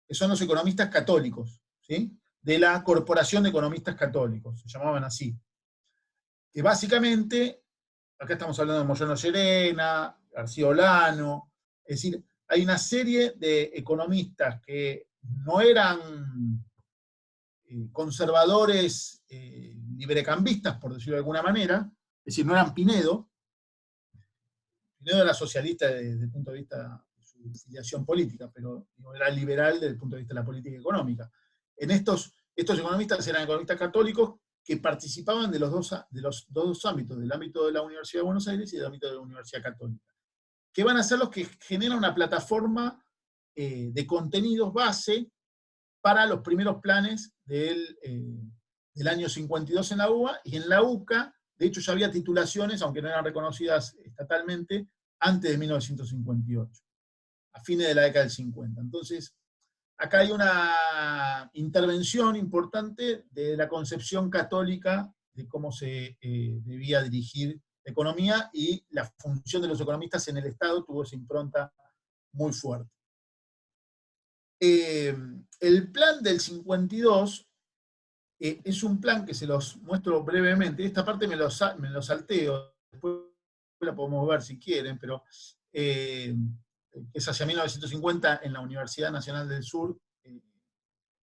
que son los economistas católicos, ¿sí? De la Corporación de Economistas Católicos, se llamaban así. Que básicamente, acá estamos hablando de Moyano Llerena, García Olano, es decir, hay una serie de economistas que no eran conservadores librecambistas, por decirlo de alguna manera, es decir, no eran Pinedo. Pinedo era socialista desde el punto de vista de su filiación política, pero era liberal desde el punto de vista de la política económica. Estos economistas eran economistas católicos que participaban de los dos ámbitos, del ámbito de la Universidad de Buenos Aires y del ámbito de la Universidad Católica, que van a ser los que generan una plataforma de contenidos base para los primeros planes del año 52 en la UBA, y en la UCA, de hecho ya había titulaciones, aunque no eran reconocidas estatalmente, antes de 1958, a fines de la década del 50. Entonces, acá hay una intervención importante de la concepción católica de cómo se debía dirigir la economía, y la función de los economistas en el Estado tuvo esa impronta muy fuerte. El plan del 52 es un plan que se los muestro brevemente. Esta parte me lo salteo, después la podemos ver si quieren, pero es hacia 1950 en la Universidad Nacional del Sur,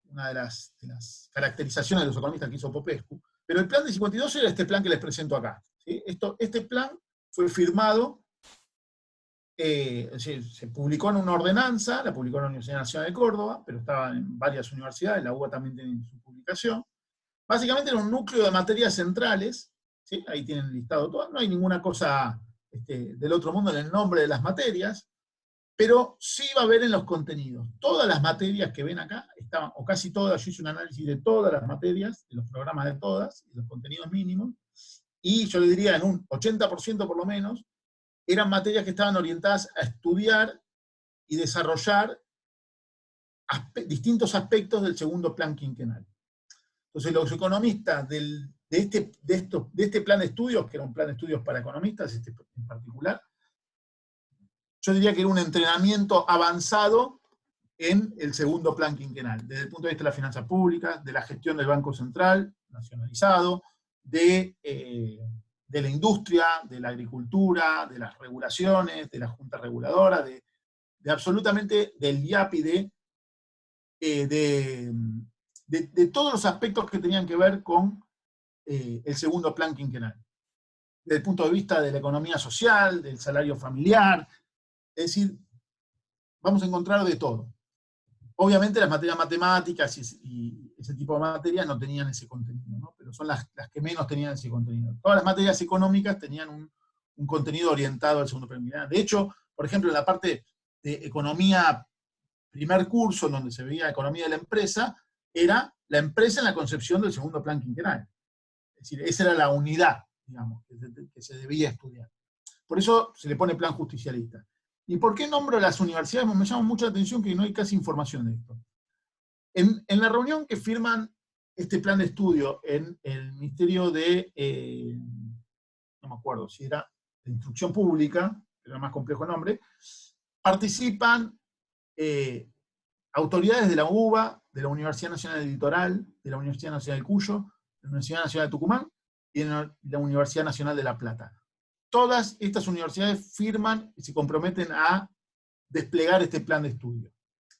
una de las caracterizaciones de los economistas que hizo Popescu. Pero el plan del 52 era este plan que les presento acá. ¿Sí? Este plan fue firmado, se publicó en una ordenanza, la publicó en la Universidad Nacional de Córdoba, pero estaba en varias universidades, la UBA también tiene su publicación. Básicamente era un núcleo de materias centrales, ¿sí? Ahí tienen listado todo, no hay ninguna cosa del otro mundo en el nombre de las materias, pero sí va a haber en los contenidos. Todas las materias que ven acá estaban, o casi todas, yo hice un análisis de todas las materias, de los programas de todas, de los contenidos mínimos, y yo le diría en un 80% por lo menos, eran materias que estaban orientadas a estudiar y desarrollar distintos aspectos del segundo plan quinquenal. Entonces los economistas de este plan de estudios, que era un plan de estudios para economistas en particular, yo diría que era un entrenamiento avanzado en el segundo plan quinquenal, desde el punto de vista de la finanza pública, de la gestión del Banco Central nacionalizado, de la industria, de la agricultura, de las regulaciones, de la Junta Reguladora, de absolutamente del IAPI, de todos los aspectos que tenían que ver con el segundo plan quinquenal. Desde el punto de vista de la economía social, del salario familiar, es decir, vamos a encontrar de todo. Obviamente las materias matemáticas y ese tipo de materias no tenían ese contenido, ¿no? Pero son las que menos tenían ese contenido. Todas las materias económicas tenían un contenido orientado al segundo plan quinquenal. De hecho, por ejemplo, en la parte de economía, primer curso, donde se veía economía de la empresa, era la empresa en la concepción del segundo plan quinquenal. Es decir, esa era la unidad, digamos, que se debía estudiar. Por eso se le pone plan justicialista. ¿Y por qué nombro las universidades? Me llama mucho la atención que no hay casi información de esto. En la reunión que firman este plan de estudio en el Ministerio de, no me acuerdo si era de Instrucción Pública, era más complejo el nombre, participan autoridades de la UBA, de la Universidad Nacional del Litoral, de la Universidad Nacional del Cuyo, de la Universidad Nacional de Tucumán y de la Universidad Nacional de La Plata. Todas estas universidades firman y se comprometen a desplegar este plan de estudio.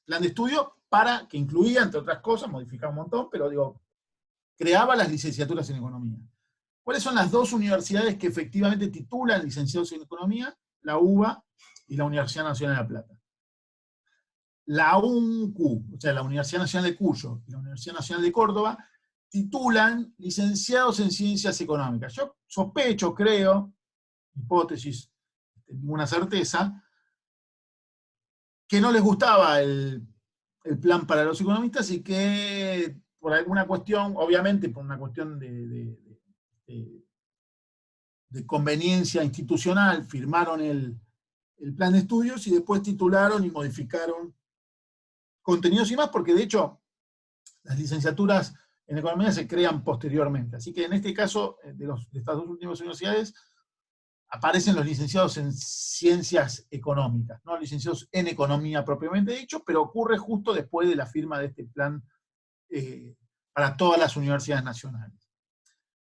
Plan de estudio para que incluía, entre otras cosas, modificaba un montón, pero digo, creaba las licenciaturas en economía. ¿Cuáles son las dos universidades que efectivamente titulan licenciados en economía? La UBA y la Universidad Nacional de La Plata. La UNCU, o sea, la Universidad Nacional de Cuyo y la Universidad Nacional de Córdoba, titulan licenciados en ciencias económicas. Yo sospecho, creo, hipótesis, ninguna certeza, que no les gustaba el plan para los economistas y que por alguna cuestión, obviamente por una cuestión de conveniencia institucional, firmaron el plan de estudios y después titularon y modificaron contenidos y más, porque de hecho las licenciaturas en economía se crean posteriormente. Así que en este caso, de estas dos últimas universidades, aparecen los licenciados en ciencias económicas, no licenciados en economía propiamente dicho, pero ocurre justo después de la firma de este plan para todas las universidades nacionales.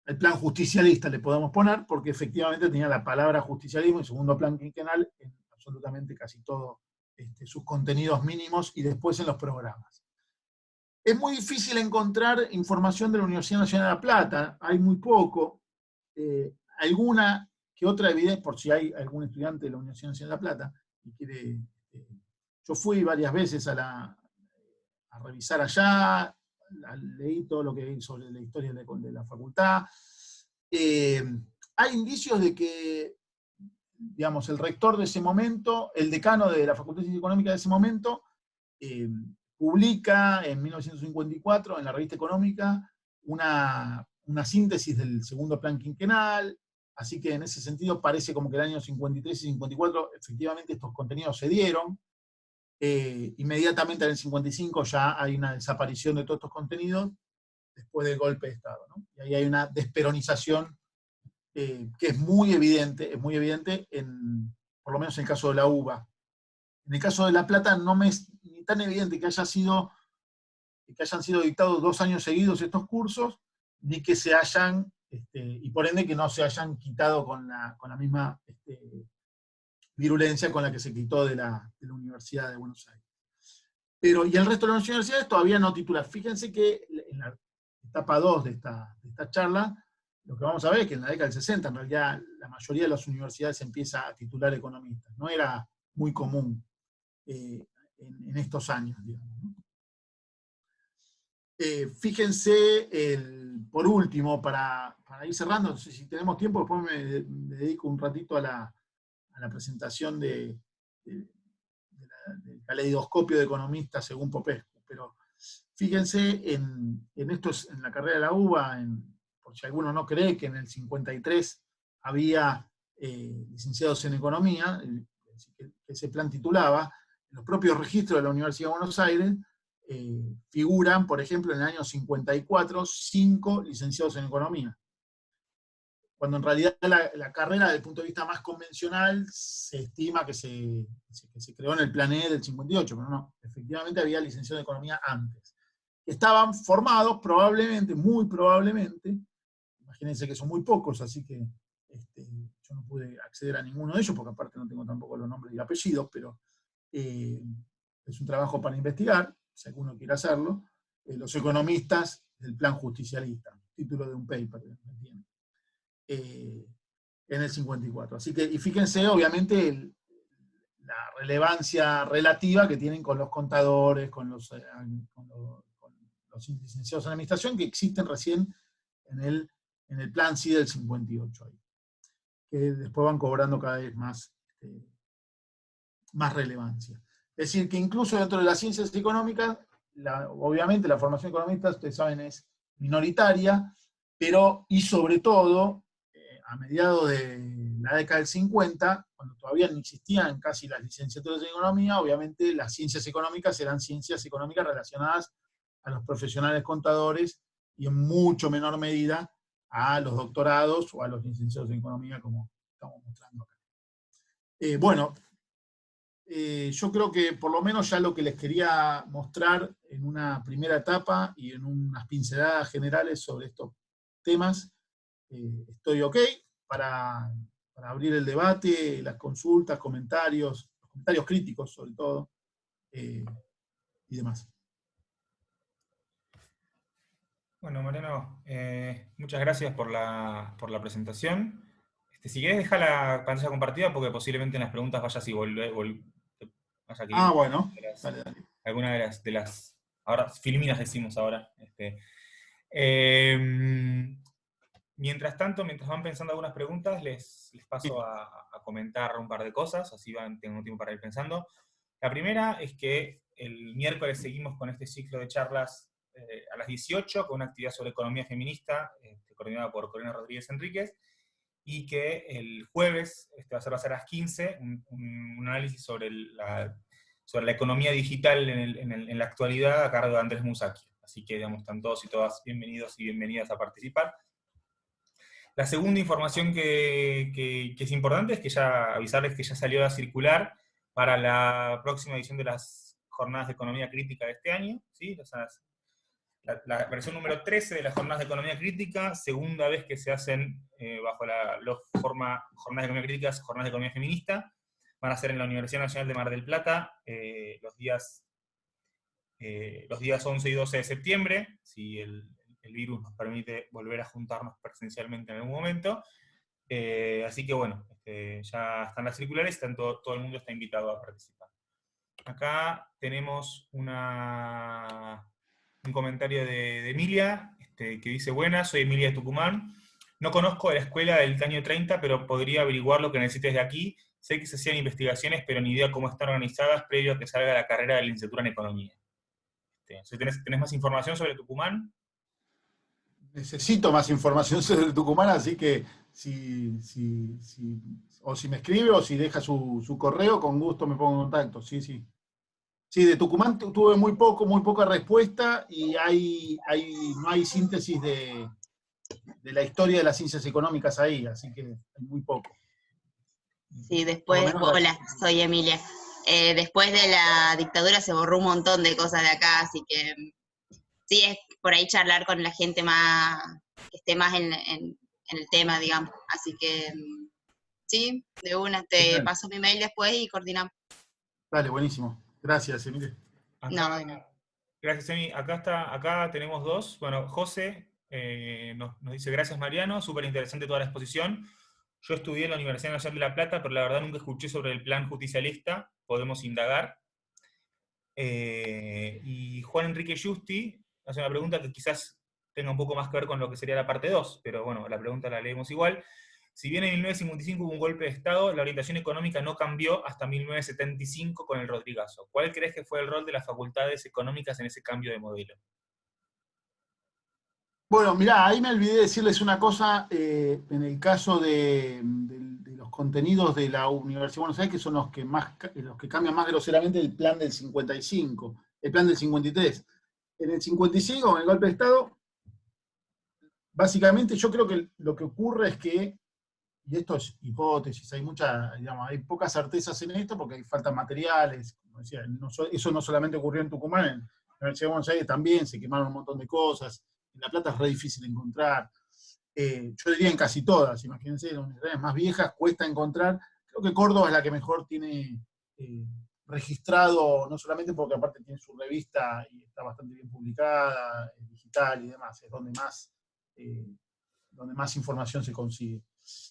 El plan justicialista le podemos poner, porque efectivamente tenía la palabra justicialismo y segundo plan quinquenal en absolutamente casi todos sus contenidos mínimos y después en los programas. Es muy difícil encontrar información de la Universidad Nacional de La Plata, hay muy poco, alguna que otra evidencia, por si hay algún estudiante de la Universidad Nacional de La Plata y quiere, yo fui varias veces a revisar allá, leí todo lo que hay sobre la historia de la facultad. Hay indicios de que, digamos, el rector de ese momento, el decano de la Facultad de Ciencias Económicas de ese momento, publica en 1954 en la Revista Económica una síntesis del segundo plan quinquenal, así que en ese sentido parece como que el año 53 y 54 efectivamente estos contenidos se dieron. Inmediatamente en el 55 ya hay una desaparición de todos estos contenidos después del golpe de Estado, ¿no? Y ahí hay una desperonización que es muy evidente por lo menos en el caso de la UBA. En el caso de La Plata no me es ni tan evidente que hayan sido dictados 2 años seguidos estos cursos, ni que se hayan, y por ende que no se hayan quitado con la misma virulencia con la que se quitó de la Universidad de Buenos Aires. Pero, y el resto de las universidades todavía no titulan. Fíjense que en la etapa 2 de esta charla, lo que vamos a ver es que en la década del 60, en realidad, la mayoría de las universidades empieza a titular economistas. No era muy común en estos años, digamos, ¿no? Fíjense, por último, para ir cerrando, no sé si tenemos tiempo, después me dedico un ratito a la presentación del caleidoscopio de economistas según Popescu, pero fíjense en la carrera de la UBA, por si alguno no cree que en el 53 había licenciados en economía, que ese plan titulaba, en los propios registros de la Universidad de Buenos Aires, figuran, por ejemplo, en el año 54, 5 licenciados en economía. Cuando en realidad la carrera, desde el punto de vista más convencional, se estima que se creó en el plan E del 58, pero no, efectivamente había licenciados en economía antes. Estaban formados probablemente, muy probablemente, imagínense que son muy pocos, así que yo no pude acceder a ninguno de ellos, porque aparte no tengo tampoco los nombres y apellidos, pero es un trabajo para investigar, si alguno quiere hacerlo, los economistas del plan justicialista, título de un paper, en el 54. Así que, y fíjense, obviamente, la relevancia relativa que tienen con los contadores, con los licenciados en administración, que existen recién en el plan sí del 58, ahí, que después van cobrando cada vez más relevancia. Es decir, que incluso dentro de las ciencias económicas, obviamente la formación economista, ustedes saben, es minoritaria, pero, y sobre todo, a mediados de la década del 50, cuando todavía no existían casi las licenciaturas en economía, obviamente las ciencias económicas eran ciencias económicas relacionadas a los profesionales contadores y en mucho menor medida a los doctorados o a los licenciados en economía, como estamos mostrando acá. Bueno, yo creo que por lo menos ya lo que les quería mostrar en una primera etapa y en unas pinceladas generales sobre estos temas, estoy ok para abrir el debate, las consultas, comentarios críticos sobre todo, y demás. Bueno, Mariano, muchas gracias por la presentación. Si querés, deja la pantalla compartida porque posiblemente en las preguntas vayas y vaya que Bueno, dale. alguna de las ahora, filminas decimos ahora. Mientras tanto, mientras van pensando algunas preguntas, les paso a comentar un par de cosas, así tengo tiempo para ir pensando. La primera es que el miércoles seguimos con este ciclo de charlas a las 18, con una actividad sobre economía feminista, coordinada por Corina Rodríguez Enríquez, y que el jueves va a ser a las 15, un análisis sobre la economía digital en la actualidad a cargo de Andrés Musacchio. Así que, digamos, están todos y todas bienvenidos y bienvenidas a participar. La segunda información que es importante es que ya avisarles que ya salió la circular para la próxima edición de las jornadas de economía crítica de este año, ¿sí? La versión número 13 de las jornadas de economía crítica, segunda vez que se hacen bajo jornadas de economía críticas, jornadas de economía feminista, van a ser en la Universidad Nacional de Mar del Plata los días 11 y 12 de septiembre, si el virus nos permite volver a juntarnos presencialmente en algún momento. Así que bueno, ya están las circulares, todo el mundo está invitado a participar. Acá tenemos un comentario de Emilia, que dice: buenas, soy Emilia de Tucumán. No conozco la escuela del año 30, pero podría averiguar lo que necesites de aquí. Sé que se hacían investigaciones, pero ni idea cómo están organizadas previo a que salga la carrera de licenciatura en Economía. ¿Tenés más información sobre Tucumán? Necesito más información sobre Tucumán, así que o si me escribe o si deja su correo, con gusto me pongo en contacto. Sí. Sí, de Tucumán tuve muy poca respuesta y no hay síntesis de la historia de las ciencias económicas ahí, así que hay muy poco. Sí, después, hola, soy Emilia. Después de la dictadura se borró un montón de cosas de acá, así que sí, es por ahí charlar con la gente que esté más en el tema, digamos. Así que sí, de una, te paso mi mail después y coordinamos. Dale, buenísimo. Gracias, Emilia. No, de nada. Gracias, Emi. Acá tenemos dos. Bueno, José nos dice: gracias, Mariano, súper interesante toda la exposición. Yo estudié en la Universidad Nacional de La Plata, pero la verdad nunca escuché sobre el plan justicialista. Podemos indagar. Y Juan Enrique Justi hace una pregunta que quizás tenga un poco más que ver con lo que sería la parte 2, pero bueno, la pregunta la leemos igual. Si bien en 1955 hubo un golpe de Estado, la orientación económica no cambió hasta 1975 con el Rodrigazo. ¿Cuál crees que fue el rol de las facultades económicas en ese cambio de modelo? Bueno, mirá, ahí me olvidé decirles una cosa, en el caso de los contenidos de la Universidad de Buenos Aires, que son los que cambian más groseramente el plan del 55, el plan del 53. En el 55, con el golpe de Estado, básicamente yo creo que lo que ocurre es que, y esto es hipótesis, hay pocas certezas en esto porque hay faltan materiales, como decía, eso no solamente ocurrió en Tucumán, en la Universidad de Buenos Aires también se quemaron un montón de cosas. En La Plata es re difícil encontrar. Yo diría en casi todas, imagínense, las universidades más viejas cuesta encontrar. Creo que Córdoba es la que mejor tiene registrado, no solamente porque aparte tiene su revista y está bastante bien publicada, digital y demás, es donde más información se consigue.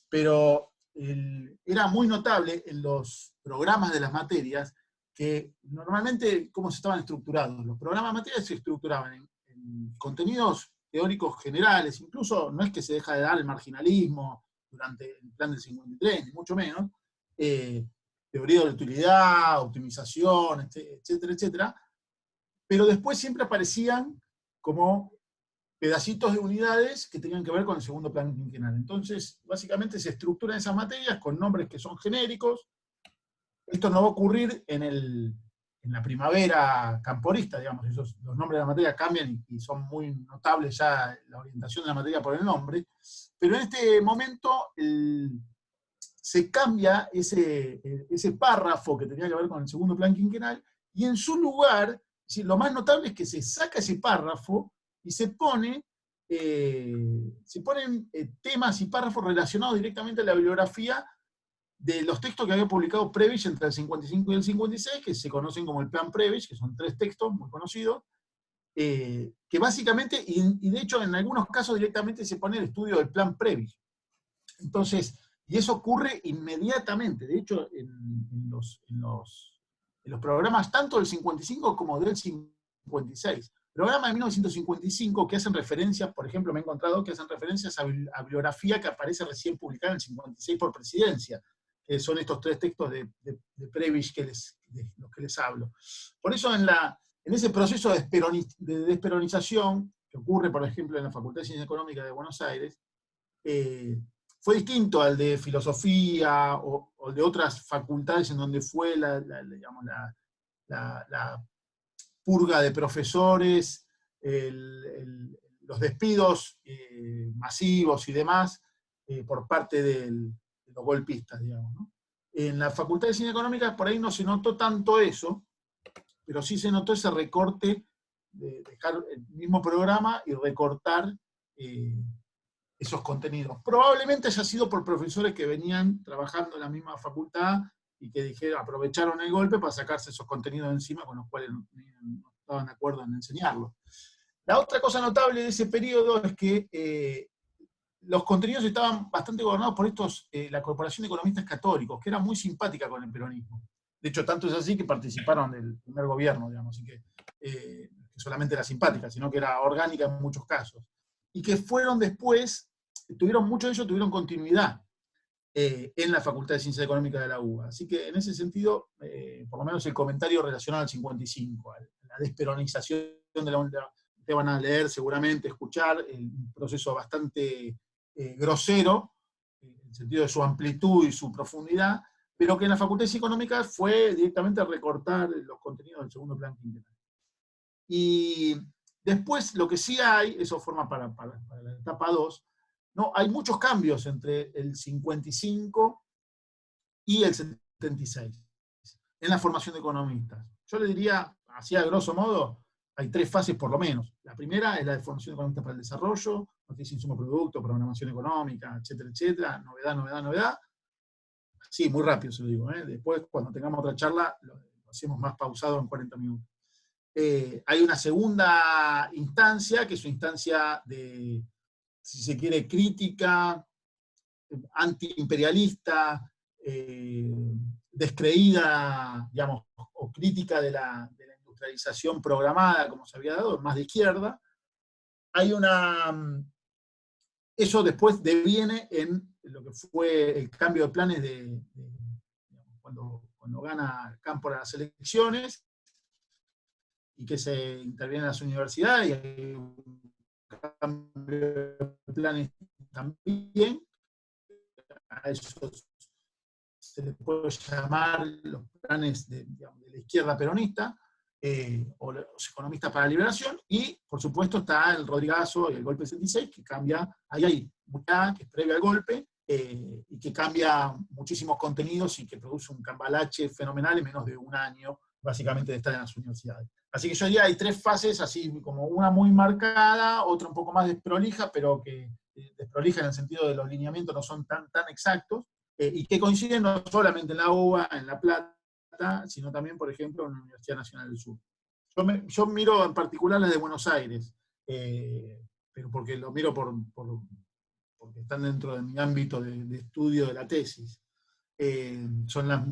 Pero era muy notable en los programas de las materias que normalmente cómo se estaban estructurados. Los programas de materias se estructuraban en contenidos teóricos generales, incluso no es que se deja de dar el marginalismo durante el plan del 53, ni mucho menos, teoría de la utilidad, optimización, etcétera, etcétera, pero después siempre aparecían como pedacitos de unidades que tenían que ver con el segundo plan quinquenal. Entonces, básicamente se estructuran esas materias con nombres que son genéricos. Esto no va a ocurrir en la primavera camporista, digamos, los nombres de la materia cambian y son muy notables ya la orientación de la materia por el nombre, pero en este momento se cambia ese párrafo que tenía que ver con el segundo plan quinquenal, y en su lugar, lo más notable es que se saca ese párrafo y se ponen temas y párrafos relacionados directamente a la bibliografía de los textos que había publicado Prebisch entre el 55 y el 56, que se conocen como el plan Prebisch, que son 3 textos muy conocidos, que básicamente, y de hecho en algunos casos directamente se pone el estudio del plan Prebisch. Entonces, y eso ocurre inmediatamente. De hecho, en los programas tanto del 55 como del 56. Programas de 1955 que hacen referencias, por ejemplo, me he encontrado que hacen referencias a bibliografía que aparece recién publicada en el 56 por Presidencia, que son estos 3 textos de Prebisch de los que les hablo. Por eso en ese proceso de desperonización, que ocurre, por ejemplo, en la Facultad de Ciencias Económicas de Buenos Aires, fue distinto al de filosofía o de otras facultades en donde fue la purga de profesores, los despidos masivos y demás por parte de los golpistas, digamos, ¿no? En la Facultad de Ciencias Económicas por ahí no se notó tanto eso, pero sí se notó ese recorte de dejar el mismo programa y recortar esos contenidos. Probablemente haya sido por profesores que venían trabajando en la misma facultad y que aprovecharon el golpe para sacarse esos contenidos encima con los cuales no estaban de acuerdo en enseñarlo. La otra cosa notable de ese periodo es que los contenidos estaban bastante gobernados por la Corporación de Economistas Católicos, que era muy simpática con el peronismo. De hecho, tanto es así que participaron del primer gobierno, digamos, así que solamente era simpática, sino que era orgánica en muchos casos. Y que fueron después, muchos de ellos tuvieron continuidad en la Facultad de Ciencias Económicas de la UBA. Así que en ese sentido, por lo menos el comentario relacionado al 55, a la desperonización de la UNDA, te van a leer seguramente, escuchar, un proceso bastante grosero, en el sentido de su amplitud y su profundidad, pero que en la Facultad de Ciencias Económicas fue directamente a recortar los contenidos del segundo plan quinquenal. Y después lo que sí hay, eso forma para la etapa 2, no, hay muchos cambios entre el 55 y el 76 en la formación de economistas. Yo le diría, así a grosso modo, hay 3 fases por lo menos. La primera es la de formación de economistas para el desarrollo, noticia, insumo, producto, programación económica, etcétera, etcétera, novedad, novedad, novedad. Sí, muy rápido se lo digo. Después, cuando tengamos otra charla, lo hacemos más pausado en 40 minutos. Hay una segunda instancia, que es una instancia de, si se quiere, crítica, antiimperialista, descreída, digamos, o crítica de la industrialización programada, como se había dado, más de izquierda. Eso después deviene en lo que fue el cambio de planes cuando gana Cámpora las elecciones, y que se intervienen las universidades, y hay un cambio de planes también. A eso se le puede llamar los planes de la izquierda peronista, o los economistas para la liberación, y por supuesto está el Rodrigazo y el golpe 66, que cambia, ahí hay mucha que es previa al golpe, y que cambia muchísimos contenidos y que produce un cambalache fenomenal en menos de un año, básicamente, de estar en las universidades. Así que yo diría, hay 3 fases, así como una muy marcada, otra un poco más desprolija, pero que desprolija en el sentido de los lineamientos no son tan exactos, y que coinciden no solamente en la UBA, en La Plata, sino también, por ejemplo, en la Universidad Nacional del Sur. Yo miro en particular las de Buenos Aires, pero porque lo miro por porque están dentro de mi ámbito de estudio de la tesis. Son las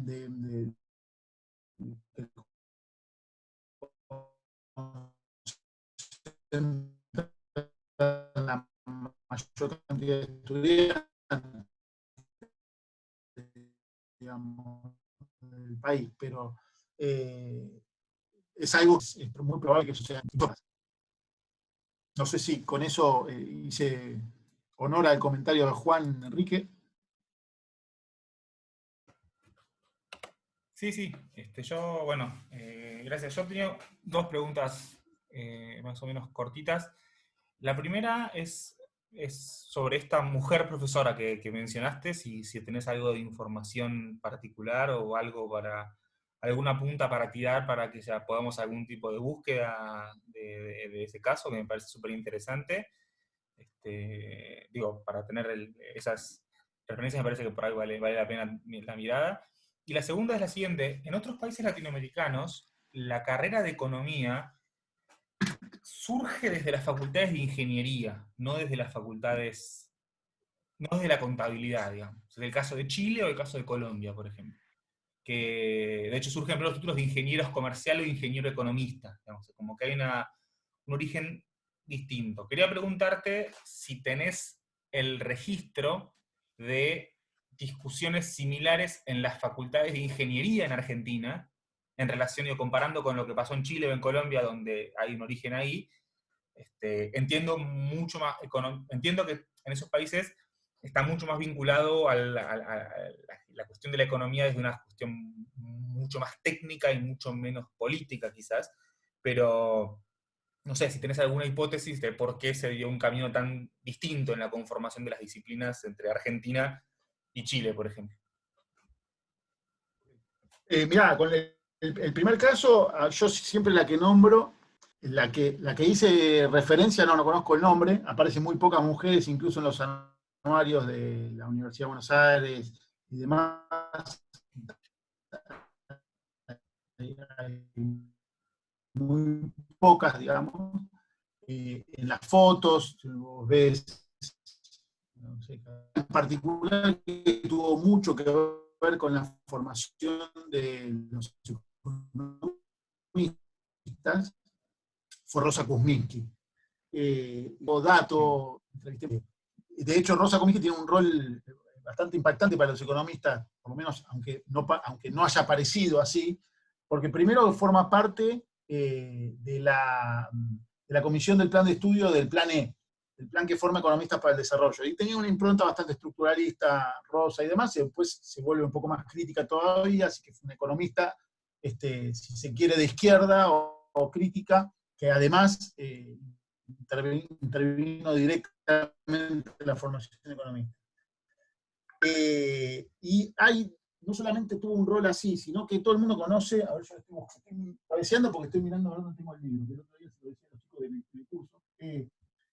la mayor cantidad de estudiantes, digamos, del país, pero es algo que es muy probable que suceda. No sé si con eso hice honor al comentario de Juan Enrique. Sí, sí. Yo, bueno, gracias. Yo tenía dos preguntas más o menos cortitas. La primera es sobre esta mujer profesora que mencionaste, si tenés algo de información particular o algo para, alguna punta para tirar para que ya podamos algún tipo de búsqueda de ese caso, que me parece súper interesante. Digo, para tener esas referencias me parece que por ahí vale la pena la mirada. Y la segunda es la siguiente: en otros países latinoamericanos, la carrera de economía surge desde las facultades de ingeniería, no desde las facultades, no desde la contabilidad, digamos. Es el caso de Chile o el caso de Colombia, por ejemplo. Que de hecho surgen los títulos de ingenieros comercial o ingeniero economista, digamos, como que hay un origen distinto. Quería preguntarte si tenés el registro de discusiones similares en las facultades de ingeniería en Argentina, en relación y comparando con lo que pasó en Chile o en Colombia, donde hay un origen ahí. Entiendo mucho más, entiendo que en esos países está mucho más vinculado a la cuestión de la economía desde una cuestión mucho más técnica y mucho menos política quizás, pero no sé si tenés alguna hipótesis de por qué se dio un camino tan distinto en la conformación de las disciplinas entre Argentina y Chile, por ejemplo. Mirá, con el primer caso, yo siempre la que nombro, la que hice referencia, no conozco el nombre, aparecen muy pocas mujeres, incluso en los anuarios de la Universidad de Buenos Aires y demás. Hay muy pocas, digamos. En las fotos, vos ves, no sé, en particular, que tuvo mucho que ver con la formación de los economistas, fue Rosa Kuzminski. Dato, de hecho, Rosa Kuzminski tiene un rol bastante impactante para los economistas, por lo menos aunque no haya aparecido así, porque primero forma parte de la comisión del plan de estudio del Plan E, el plan que forma economistas para el desarrollo. Y tenía una impronta bastante estructuralista, Rosa y demás, y después se vuelve un poco más crítica todavía, así que fue una economista, si se quiere, de izquierda o crítica, que además intervino directamente en la formación económica. Y no solamente tuvo un rol así, sino que todo el mundo conoce, a ver, yo estoy cabeceando porque estoy mirando a ver dónde tengo el libro, que el otro día se lo decía a los chicos de mi curso.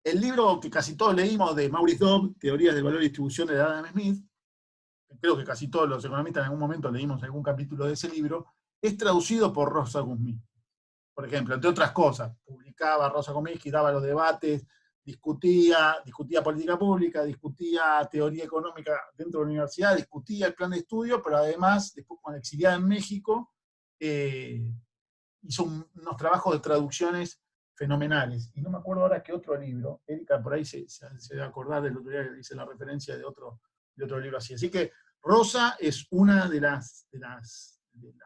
El libro que casi todos leímos de Maurice Dobb, Teorías del Valor y Distribución de Adam Smith, creo que casi todos los economistas en algún momento leímos algún capítulo de ese libro, es traducido por Rosa Kuzminski. Por ejemplo, entre otras cosas, publicaba Rosa Kuzminski, daba los debates, discutía política pública, discutía teoría económica dentro de la universidad, discutía el plan de estudio, pero además, después cuando exiliada en México, hizo unos trabajos de traducciones fenomenales. Y no me acuerdo ahora qué otro libro, Erika por ahí se debe acordar del otro día que hice la referencia de otro libro así. Así que Rosa es una de las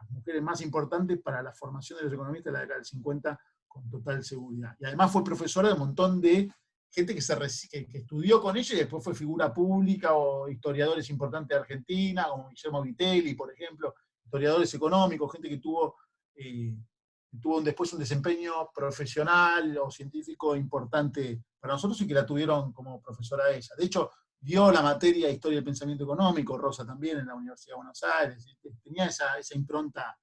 mujeres más importantes para la formación de los economistas de la década del 50, con total seguridad. Y además fue profesora de un montón de gente que estudió con ella y después fue figura pública, o historiadores importantes de Argentina, como Guillermo Vitelli, por ejemplo, historiadores económicos, gente que tuvo después un desempeño profesional o científico importante para nosotros y que la tuvieron como profesora ella. De hecho, dio la materia de Historia del Pensamiento Económico, Rosa también, en la Universidad de Buenos Aires. Tenía esa impronta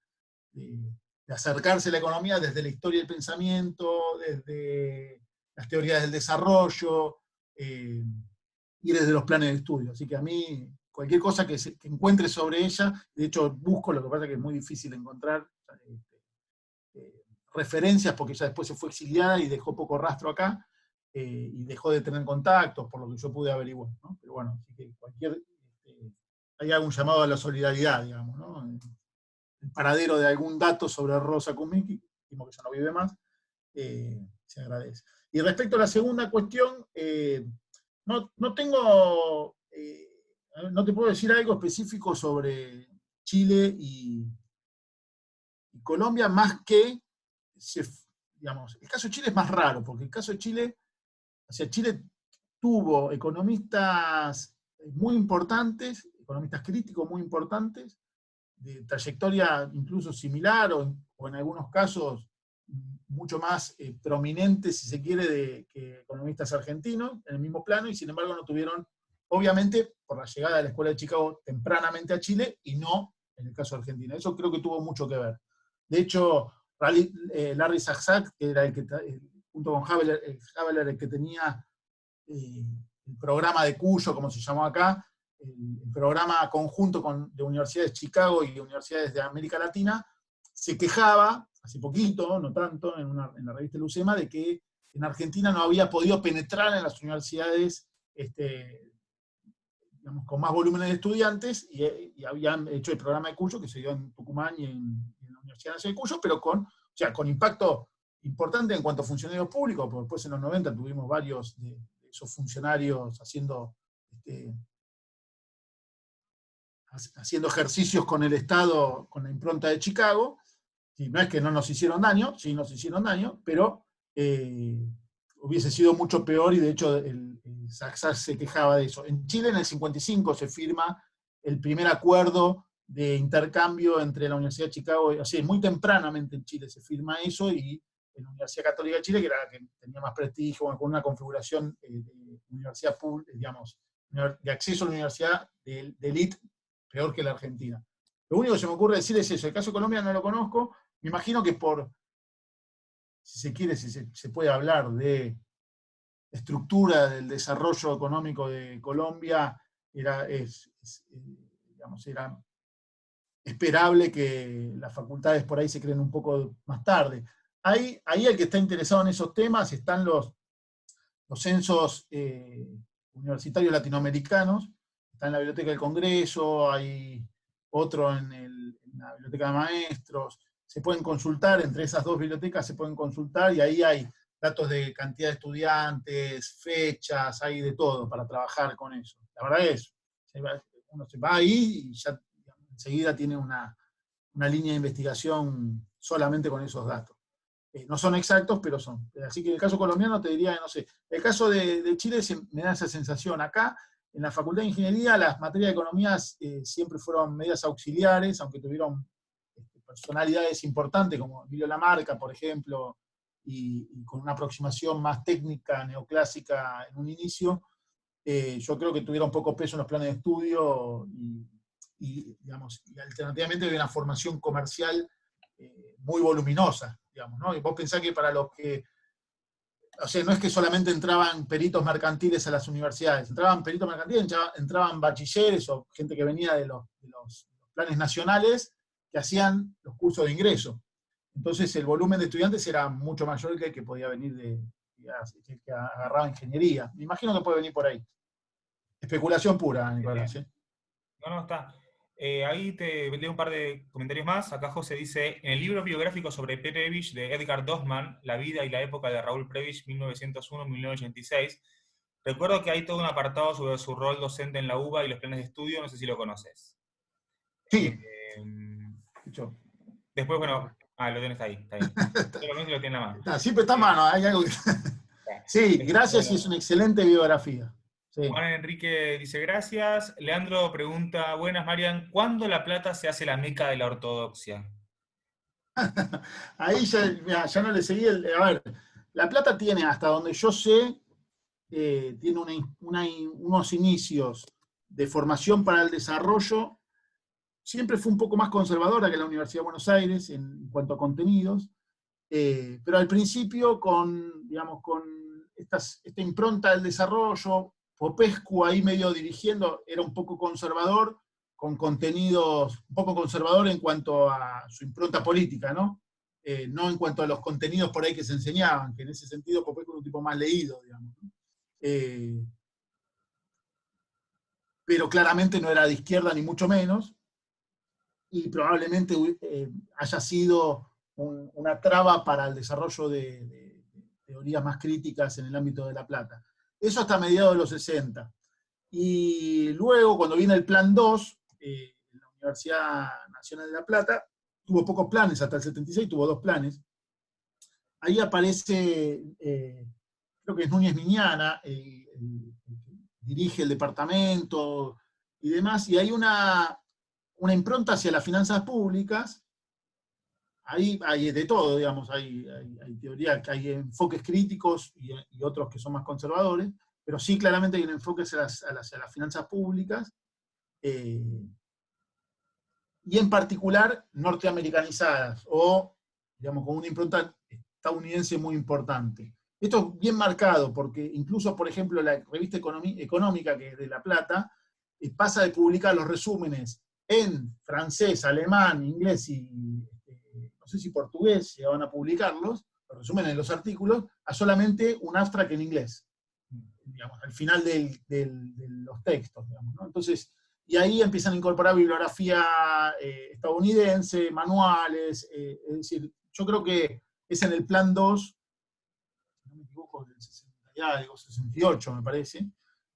de acercarse a la economía desde la historia del pensamiento, desde las teorías del desarrollo y desde los planes de estudio. Así que a mí, cualquier cosa que encuentre sobre ella, de hecho busco, lo que pasa es que es muy difícil encontrar referencias, porque ella después se fue exiliada y dejó poco rastro acá, y dejó de tener contactos, por lo que yo pude averiguar, ¿no? Pero bueno, así que hay algún llamado a la solidaridad, digamos, ¿no? El paradero de algún dato sobre Rosa Kumiki, que ya no vive más, se agradece. Y respecto a la segunda cuestión, no tengo, no te puedo decir algo específico sobre Chile y Colombia, más que, digamos, el caso de Chile es más raro, porque el caso de Chile, o sea, Chile tuvo economistas muy importantes, economistas críticos muy importantes, de trayectoria incluso similar o en algunos casos mucho más prominentes, si se quiere, que economistas argentinos, en el mismo plano, y sin embargo no tuvieron, obviamente, por la llegada de la Escuela de Chicago tempranamente a Chile, y no en el caso de Argentina. Eso creo que tuvo mucho que ver. De hecho, Larry Saxack, que era junto con Haveler, el que tenía el programa de Cuyo, como se llamó acá, el programa conjunto de universidades de Chicago y universidades de América Latina, se quejaba, hace poquito, no tanto, en la revista Lucema, de que en Argentina no había podido penetrar en las universidades digamos, con más volúmenes de estudiantes, y habían hecho el programa de Cuyo, que se dio en Tucumán y en la Universidad Nacional de Cuyo, pero con impacto importante en cuanto a funcionarios públicos, porque después en los 90 tuvimos varios de esos funcionarios haciendo ejercicios con el Estado, con la impronta de Chicago. Y no es que no nos hicieron daño, sí nos hicieron daño, pero hubiese sido mucho peor, y de hecho el Saxack se quejaba de eso. En Chile en el 55 se firma el primer acuerdo de intercambio entre la Universidad de Chicago, así, muy tempranamente en Chile se firma eso, y la Universidad Católica de Chile, que era la que tenía más prestigio, con una configuración de universidad pública, digamos, de acceso a la universidad de élite, peor que la Argentina. Lo único que se me ocurre decir es eso. El caso de Colombia no lo conozco. Me imagino que si se quiere, si se puede hablar de estructura del desarrollo económico de Colombia, era esperable que las facultades por ahí se creen un poco más tarde. Ahí el que está interesado en esos temas están los censos universitarios latinoamericanos. Está en la Biblioteca del Congreso, hay otro en la Biblioteca de Maestros. Se pueden consultar, entre esas dos bibliotecas se pueden consultar, y ahí hay datos de cantidad de estudiantes, fechas, hay de todo para trabajar con eso. La verdad es, uno se va ahí y ya enseguida tiene una línea de investigación solamente con esos datos. No son exactos, pero son. Así que en el caso colombiano te diría, no sé. El caso de Chile me da esa sensación. Acá, en la Facultad de Ingeniería, las materias de economía siempre fueron medidas auxiliares, aunque tuvieron personalidades importantes, como Emilio Lamarca, por ejemplo, y con una aproximación más técnica, neoclásica en un inicio. Yo creo que tuvieron poco peso en los planes de estudio, y alternativamente había una formación comercial muy voluminosa, digamos, ¿no? Y vos pensás que para los que, o sea, no es que solamente entraban peritos mercantiles a las universidades, entraban peritos mercantiles, entraban bachilleres o gente que venía de los planes nacionales que hacían los cursos de ingreso. Entonces el volumen de estudiantes era mucho mayor que el que podía venir que agarraba ingeniería. Me imagino que puede venir por ahí. Especulación pura, Nicolás. ¿Sí? No, está. Ahí te leo un par de comentarios más. Acá José dice, en el libro biográfico sobre Prebisch de Edgar Dossman, La vida y la época de Raúl Prebisch, 1901-1986, recuerdo que hay todo un apartado sobre su rol docente en la UBA y los planes de estudio, no sé si lo conoces. Sí. Después, bueno, lo tienes ahí, está bien. Yo lo tiene en la mano. Siempre está a mano, hay algo que... Sí, gracias, y es una excelente biografía. Sí. Juan Enrique dice gracias. Leandro pregunta, buenas Marian, ¿cuándo La Plata se hace la meca de la ortodoxia? Ahí ya no le seguí. A ver, La Plata tiene, hasta donde yo sé, tiene unos inicios de formación para el desarrollo. Siempre fue un poco más conservadora que la Universidad de Buenos Aires en cuanto a contenidos, pero al principio con esta impronta del desarrollo, Popescu ahí medio dirigiendo, era un poco conservador, con contenidos un poco conservador en cuanto a su impronta política, ¿no? no en cuanto a los contenidos por ahí que se enseñaban, que en ese sentido Popescu era un tipo más leído, digamos, ¿no? Pero claramente no era de izquierda ni mucho menos, y probablemente haya sido una traba para el desarrollo de teorías más críticas en el ámbito de La Plata. Eso hasta mediados de los 60. Y luego, cuando viene el Plan 2, en la Universidad Nacional de La Plata, tuvo pocos planes, hasta el 76 tuvo 2 planes. Ahí aparece, creo que es Núñez Miñana, el dirige el departamento y demás, y hay una impronta hacia las finanzas públicas. Ahí hay de todo, digamos, hay teoría, hay enfoques críticos y otros que son más conservadores, pero sí claramente hay un enfoque hacia las finanzas públicas, y en particular norteamericanizadas, o digamos con una impronta estadounidense muy importante. Esto es bien marcado, porque incluso, por ejemplo, la revista económica, que es de La Plata, pasa de publicar los resúmenes en francés, alemán, inglés y no sé si portugués, se van a publicarlos, los resúmenes de los artículos, a solamente un abstract en inglés, digamos, al final de los textos, digamos, ¿no? Entonces, y ahí empiezan a incorporar bibliografía estadounidense, manuales, es decir, yo creo que es en el Plan 2, si no me equivoco, del 60 y algo, 68 me parece,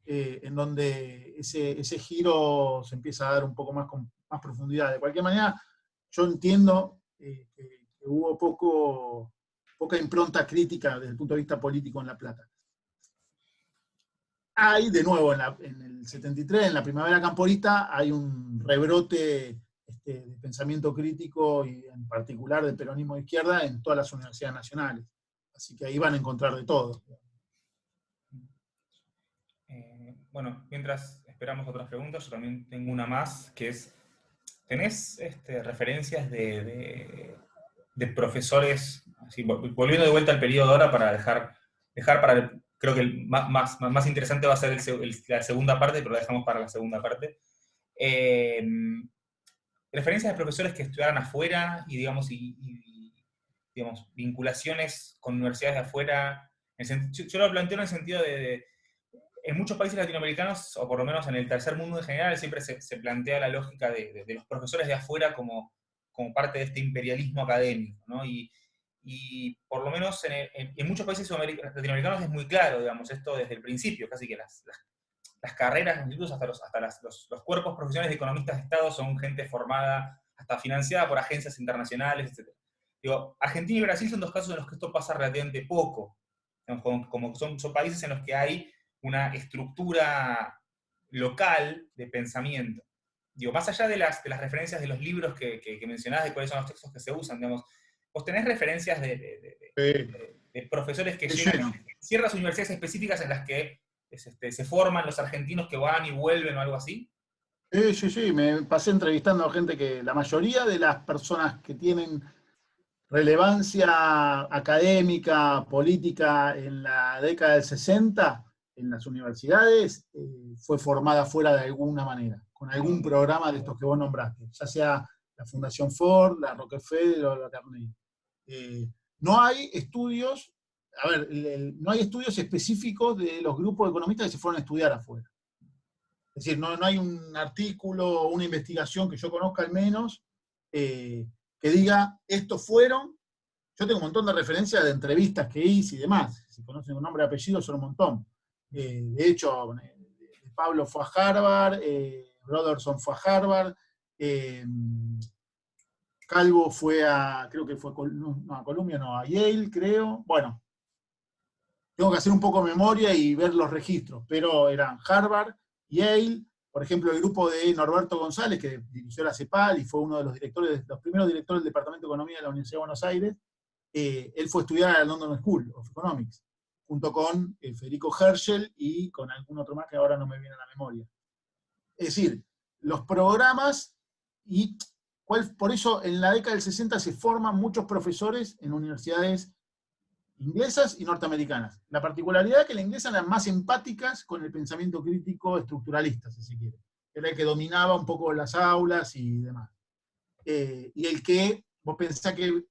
en donde ese giro se empieza a dar un poco más con más profundidad. De cualquier manera, yo entiendo que hubo poca impronta crítica desde el punto de vista político en La Plata. Hay, de nuevo, en el 73, en la primavera camporista, hay un rebrote de pensamiento crítico y en particular del peronismo de izquierda en todas las universidades nacionales. Así que ahí van a encontrar de todo. Bueno, mientras esperamos otras preguntas, yo también tengo una más, que es, ¿tenés referencias de profesores, así, volviendo de vuelta al periodo de ahora para dejar para creo que el más interesante va a ser la segunda parte, pero la dejamos para la segunda parte. Referencias de profesores que estudiaran afuera y, digamos, digamos, vinculaciones con universidades de afuera. Yo lo planteo en el sentido de en muchos países latinoamericanos, o por lo menos en el tercer mundo en general, siempre se plantea la lógica de los profesores de afuera como parte de este imperialismo académico, ¿no? Y por lo menos en muchos países latinoamericanos es muy claro, digamos, esto desde el principio, casi que las carreras, incluso hasta los cuerpos profesionales de economistas de Estado son gente formada, hasta financiada por agencias internacionales, etc. Digo, Argentina y Brasil son 2 casos en los que esto pasa relativamente poco, como son países en los que hay una estructura local de pensamiento. Digo, más allá de las referencias de los libros que mencionás, de cuáles son los textos que se usan, digamos, ¿vos tenés referencias de profesores que llegan a ciertas universidades específicas en las que se forman los argentinos que van y vuelven o algo así? Sí, me pasé entrevistando a gente que la mayoría de las personas que tienen relevancia académica, política en la década del 60, en las universidades, fue formada fuera de alguna manera, con algún programa de estos que vos nombraste, ya sea la Fundación Ford, la Rockefeller o la Carnegie. No hay estudios, no hay estudios específicos de los grupos de economistas que se fueron a estudiar afuera. Es decir, no hay un artículo o una investigación que yo conozca al menos que diga, estos fueron. Yo tengo un montón de referencias de entrevistas que hice y demás. Si conocen un nombre y apellido, son un montón. De hecho, Pablo fue a Harvard, Broderson fue a Harvard, Calvo fue creo que fue a Columbia, no, a Yale, creo. Bueno, tengo que hacer un poco de memoria y ver los registros, pero eran Harvard, Yale, por ejemplo, el grupo de Norberto González, que dirigió la CEPAL y fue uno de los primeros directores del Departamento de Economía de la Universidad de Buenos Aires. Él fue a estudiar a la London School of Economics, junto con Federico Herschel y con algún otro más que ahora no me viene a la memoria. Es decir, los programas, y por eso en la década del 60 se forman muchos profesores en universidades inglesas y norteamericanas. La particularidad es que las inglesas eran más empáticas con el pensamiento crítico estructuralista, si se quiere. Era el que dominaba un poco las aulas y demás. Y el que, vos pensás que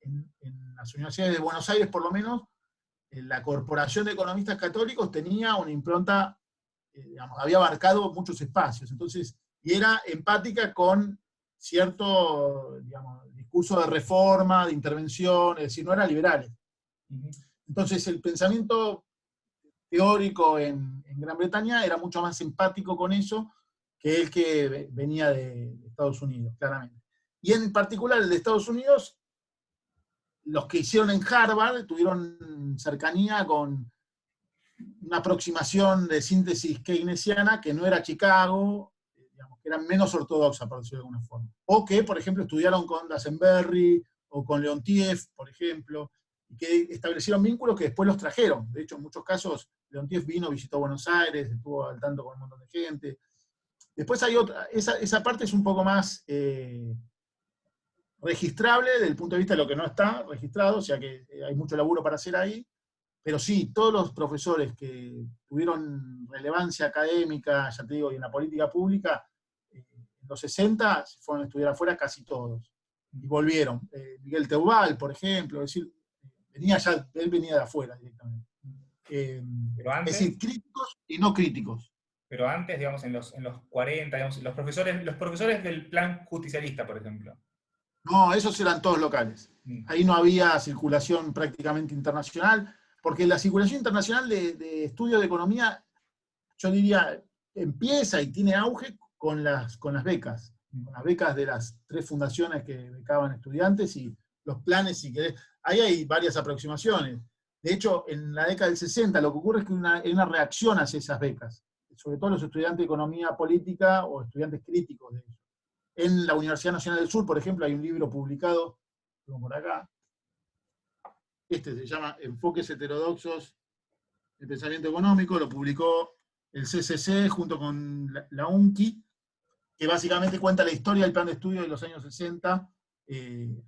en las universidades de Buenos Aires, por lo menos, la Corporación de Economistas Católicos tenía una impronta, digamos, había abarcado muchos espacios, entonces, y era empática con cierto, digamos, discurso de reforma, de intervención, es decir, no eran liberales. Entonces, el pensamiento teórico en Gran Bretaña era mucho más empático con eso que el que venía de Estados Unidos, claramente. Y en particular el de Estados Unidos, los que hicieron en Harvard tuvieron cercanía con una aproximación de síntesis keynesiana que no era Chicago, digamos, que era menos ortodoxa, por decirlo de alguna forma. O que, por ejemplo, estudiaron con Dasenberry o con Leontief, por ejemplo, y que establecieron vínculos que después los trajeron. De hecho, en muchos casos, Leontief vino, visitó Buenos Aires, estuvo al tanto con un montón de gente. Después hay otra, esa parte es un poco más registrable desde el punto de vista de lo que no está registrado, o sea que hay mucho laburo para hacer ahí, pero sí, todos los profesores que tuvieron relevancia académica, ya te digo, y en la política pública, en los 60 se fueron a estudiar afuera casi todos, y volvieron. Miguel Teubal, por ejemplo, es decir, él venía de afuera directamente. Pero antes, es decir, críticos y no críticos. Pero antes, digamos, en los 40, digamos, los profesores del plan justicialista, por ejemplo. No, esos eran todos locales. Ahí no había circulación prácticamente internacional, porque la circulación internacional de estudios de economía, yo diría, empieza y tiene auge con las becas. Con las becas de las 3 fundaciones que becaban estudiantes y los planes, si querés. Ahí hay varias aproximaciones. De hecho, en la década del 60 lo que ocurre es que hay una reacción hacia esas becas, sobre todo los estudiantes de economía política o estudiantes críticos de eso. En la Universidad Nacional del Sur, por ejemplo, hay un libro publicado, tengo por acá, se llama Enfoques Heterodoxos del Pensamiento Económico, lo publicó el CCC junto con la UNCI, que básicamente cuenta la historia del plan de estudio de los años 60,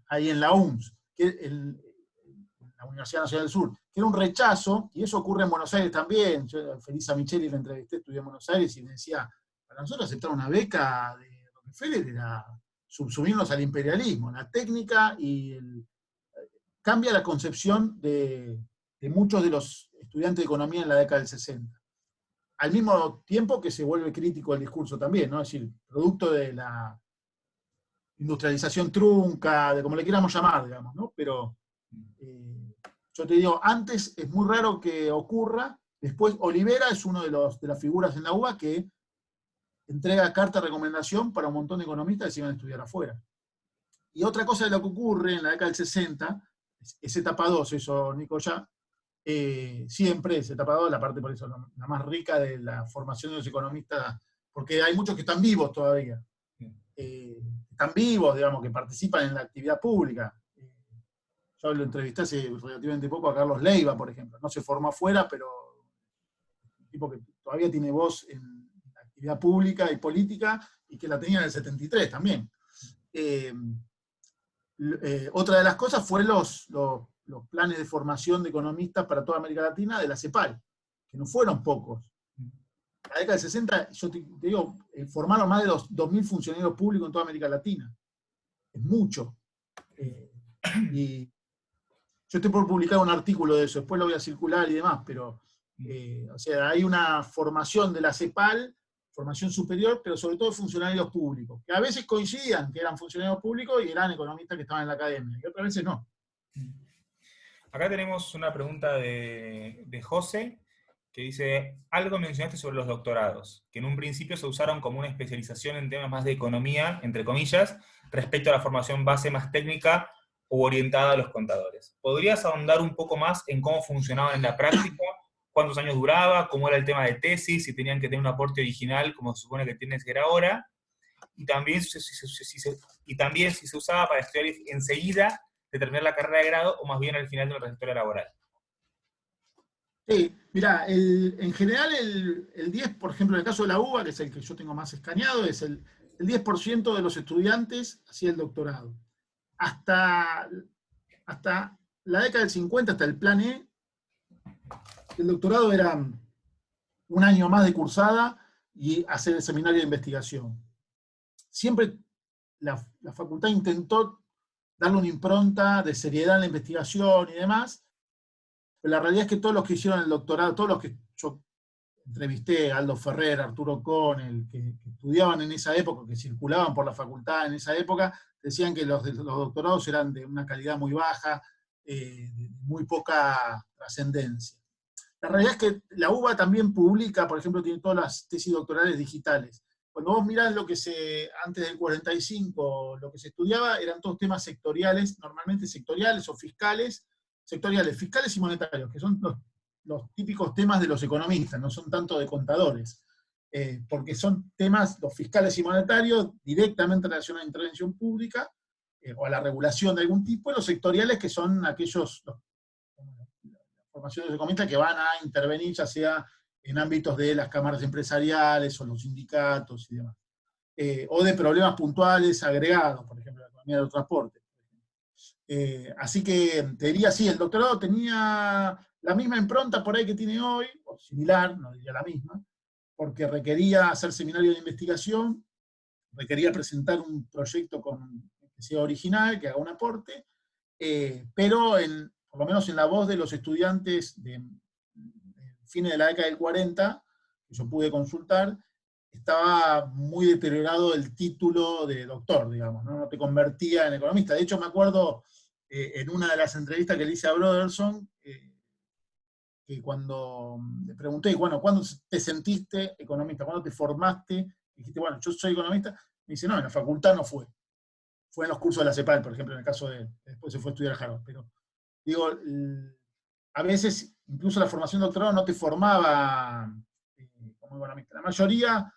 ahí en la UMS, la Universidad Nacional del Sur, que era un rechazo, y eso ocurre en Buenos Aires también. Yo a Felisa Micheli la entrevisté, estudié en Buenos Aires, y me decía, para nosotros aceptar una beca de Rockefeller era subsumirnos al imperialismo, la técnica y cambia la concepción de muchos de los estudiantes de economía en la década del 60. Al mismo tiempo que se vuelve crítico el discurso también, ¿no? Es decir, producto de la industrialización trunca, de como le queramos llamar, digamos, ¿no? Pero yo te digo, antes es muy raro que ocurra. Después Olivera es uno de las figuras en la UBA que entrega carta de recomendación para un montón de economistas que se iban a estudiar afuera. Y otra cosa de lo que ocurre en la década del 60, es etapa 2, eso Nico ya, siempre es etapa 2, la parte por eso la más rica de la formación de los economistas, porque hay muchos que están vivos todavía. Están vivos, digamos, que participan en la actividad pública. Yo lo entrevisté hace relativamente poco a Carlos Leiva, por ejemplo. No se formó afuera, pero un tipo que todavía tiene voz en la actividad pública y política, y que la tenía en el 73 también. Otra de las cosas fue los planes de formación de economistas para toda América Latina de la CEPAL, que no fueron pocos. En la década del 60, yo te digo, formaron más de 2.000 funcionarios públicos en toda América Latina. Es mucho. Y yo estoy por publicar un artículo de eso, después lo voy a circular y demás, pero o sea, hay una formación de la CEPAL, formación superior, pero sobre todo funcionarios públicos, que a veces coincidían que eran funcionarios públicos y eran economistas que estaban en la academia, y otras veces no. Acá tenemos una pregunta de José, que dice, algo mencionaste sobre los doctorados, que en un principio se usaron como una especialización en temas más de economía, entre comillas, respecto a la formación base más técnica o orientada a los contadores. ¿Podrías ahondar un poco más en cómo funcionaban en la práctica? ¿Cuántos años duraba? ¿Cómo era el tema de tesis? ¿Si tenían que tener un aporte original, como se supone que tienen que ser ahora? Y también si se usaba para estudiar enseguida de terminar la carrera de grado, o más bien al final de una trayectoria laboral. Sí, mirá, en general el 10, por ejemplo, en el caso de la UBA, que es el que yo tengo más escaneado, es el 10% de los estudiantes hacía el doctorado. Hasta la década del 50, hasta el plan E, el doctorado era un año más de cursada y hacer el seminario de investigación. Siempre la facultad intentó darle una impronta de seriedad en la investigación y demás, pero la realidad es que todos los que hicieron el doctorado, todos los que yo entrevisté, Aldo Ferrer, Arturo Conel, que estudiaban en esa época, que circulaban por la facultad en esa época, decían que los doctorados eran de una calidad muy baja, de muy poca trascendencia. La realidad es que la UBA también publica, por ejemplo, tiene todas las tesis doctorales digitales. Cuando vos mirás lo que antes del 45, lo que se estudiaba, eran todos temas sectoriales, normalmente sectoriales o fiscales y monetarios, que son los típicos temas de los economistas, no son tanto de contadores, porque son temas, los fiscales y monetarios, directamente relacionados a la intervención pública, o a la regulación de algún tipo, y los sectoriales, que son aquellos, formaciones de economistas que van a intervenir, ya sea en ámbitos de las cámaras empresariales o los sindicatos y demás. O de problemas puntuales agregados, por ejemplo, la economía del transporte. Así que te diría, sí, el doctorado tenía la misma impronta por ahí que tiene hoy, o similar, no diría la misma, porque requería hacer seminarios de investigación, requería presentar un proyecto que sea original, que haga un aporte, pero por lo menos en la voz de los estudiantes de fines de la década del 40, que yo pude consultar, estaba muy deteriorado el título de doctor, digamos, no te convertía en economista. De hecho, me acuerdo en una de las entrevistas que le hice a Broderson, que cuando le pregunté, bueno, ¿cuándo te sentiste economista? ¿Cuándo te formaste? Dijiste, bueno, yo soy economista. Me dice, no, en la facultad no fue. Fue en los cursos de la CEPAL, por ejemplo, en el caso de después se fue a estudiar a Harvard. Pero, digo, a veces, incluso la formación de doctorado no te formaba como economista. La mayoría,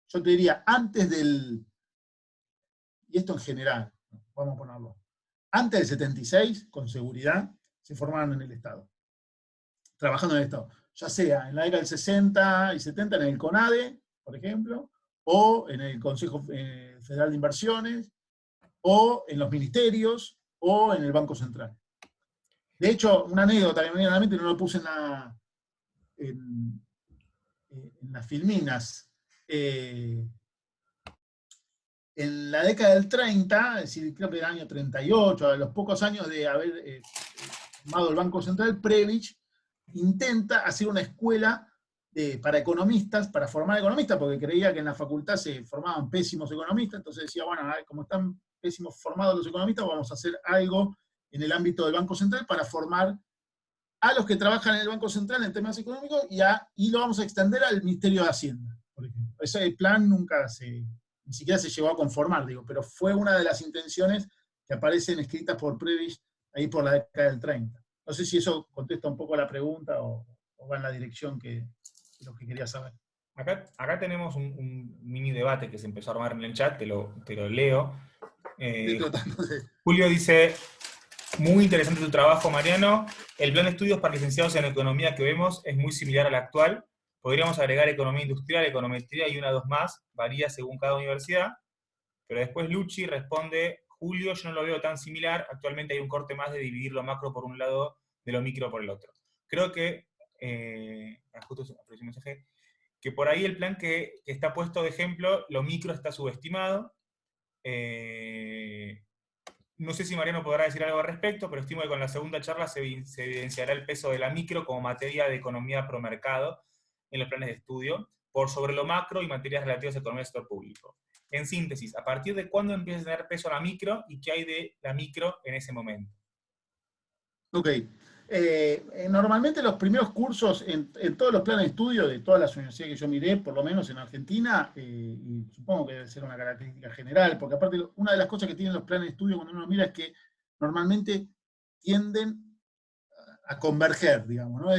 yo te diría, antes del, y esto en general, vamos a ponerlo, antes del 76, con seguridad, se formaron en el Estado, trabajando en el Estado, ya sea en la década del 60 y 70 en el CONADE, por ejemplo, o en el Consejo Federal de Inversiones, o en los ministerios, o en el Banco Central. De hecho, una anécdota que me viene a la mente, no lo puse en las filminas. En la década del 30, es decir, creo que era el año 38, a los pocos años de haber formado el Banco Central, Prebisch intenta hacer una escuela para economistas, para formar economistas, porque creía que en la facultad se formaban pésimos economistas, entonces decía, bueno, como están pésimos formados los economistas, vamos a hacer algo en el ámbito del Banco Central para formar a los que trabajan en el Banco Central en temas económicos y lo vamos a extender al Ministerio de Hacienda, por ejemplo. Ese plan nunca ni siquiera se llegó a conformar, digo, pero fue una de las intenciones que aparecen escritas por Prebisch ahí por la década del 30. No sé si eso contesta un poco a la pregunta o va en la dirección de lo que quería saber. Acá tenemos un mini debate que se empezó a armar en el chat, te lo leo. Julio dice, muy interesante tu trabajo, Mariano. El plan de estudios para licenciados en economía que vemos es muy similar al actual. Podríamos agregar economía industrial, econometría y una o dos más, varía según cada universidad. Pero después Lucci responde, Julio, yo no lo veo tan similar, actualmente hay un corte más de dividir lo macro por un lado, de lo micro por el otro. Creo que, justo apareció un mensaje, que por ahí el plan que está puesto de ejemplo, lo micro está subestimado. No sé si Mariano podrá decir algo al respecto, pero estimo que con la segunda charla se evidenciará el peso de la micro como materia de economía pro mercado en los planes de estudio, por sobre lo macro y materias relativas a economía del sector público. En síntesis, ¿a partir de cuándo empieza a tener peso la micro y qué hay de la micro en ese momento? Ok. Normalmente los primeros cursos en todos los planes de estudio de todas las universidades que yo miré, por lo menos en Argentina, y supongo que debe ser una característica general, porque aparte una de las cosas que tienen los planes de estudio cuando uno mira es que normalmente tienden a converger, digamos, ¿no?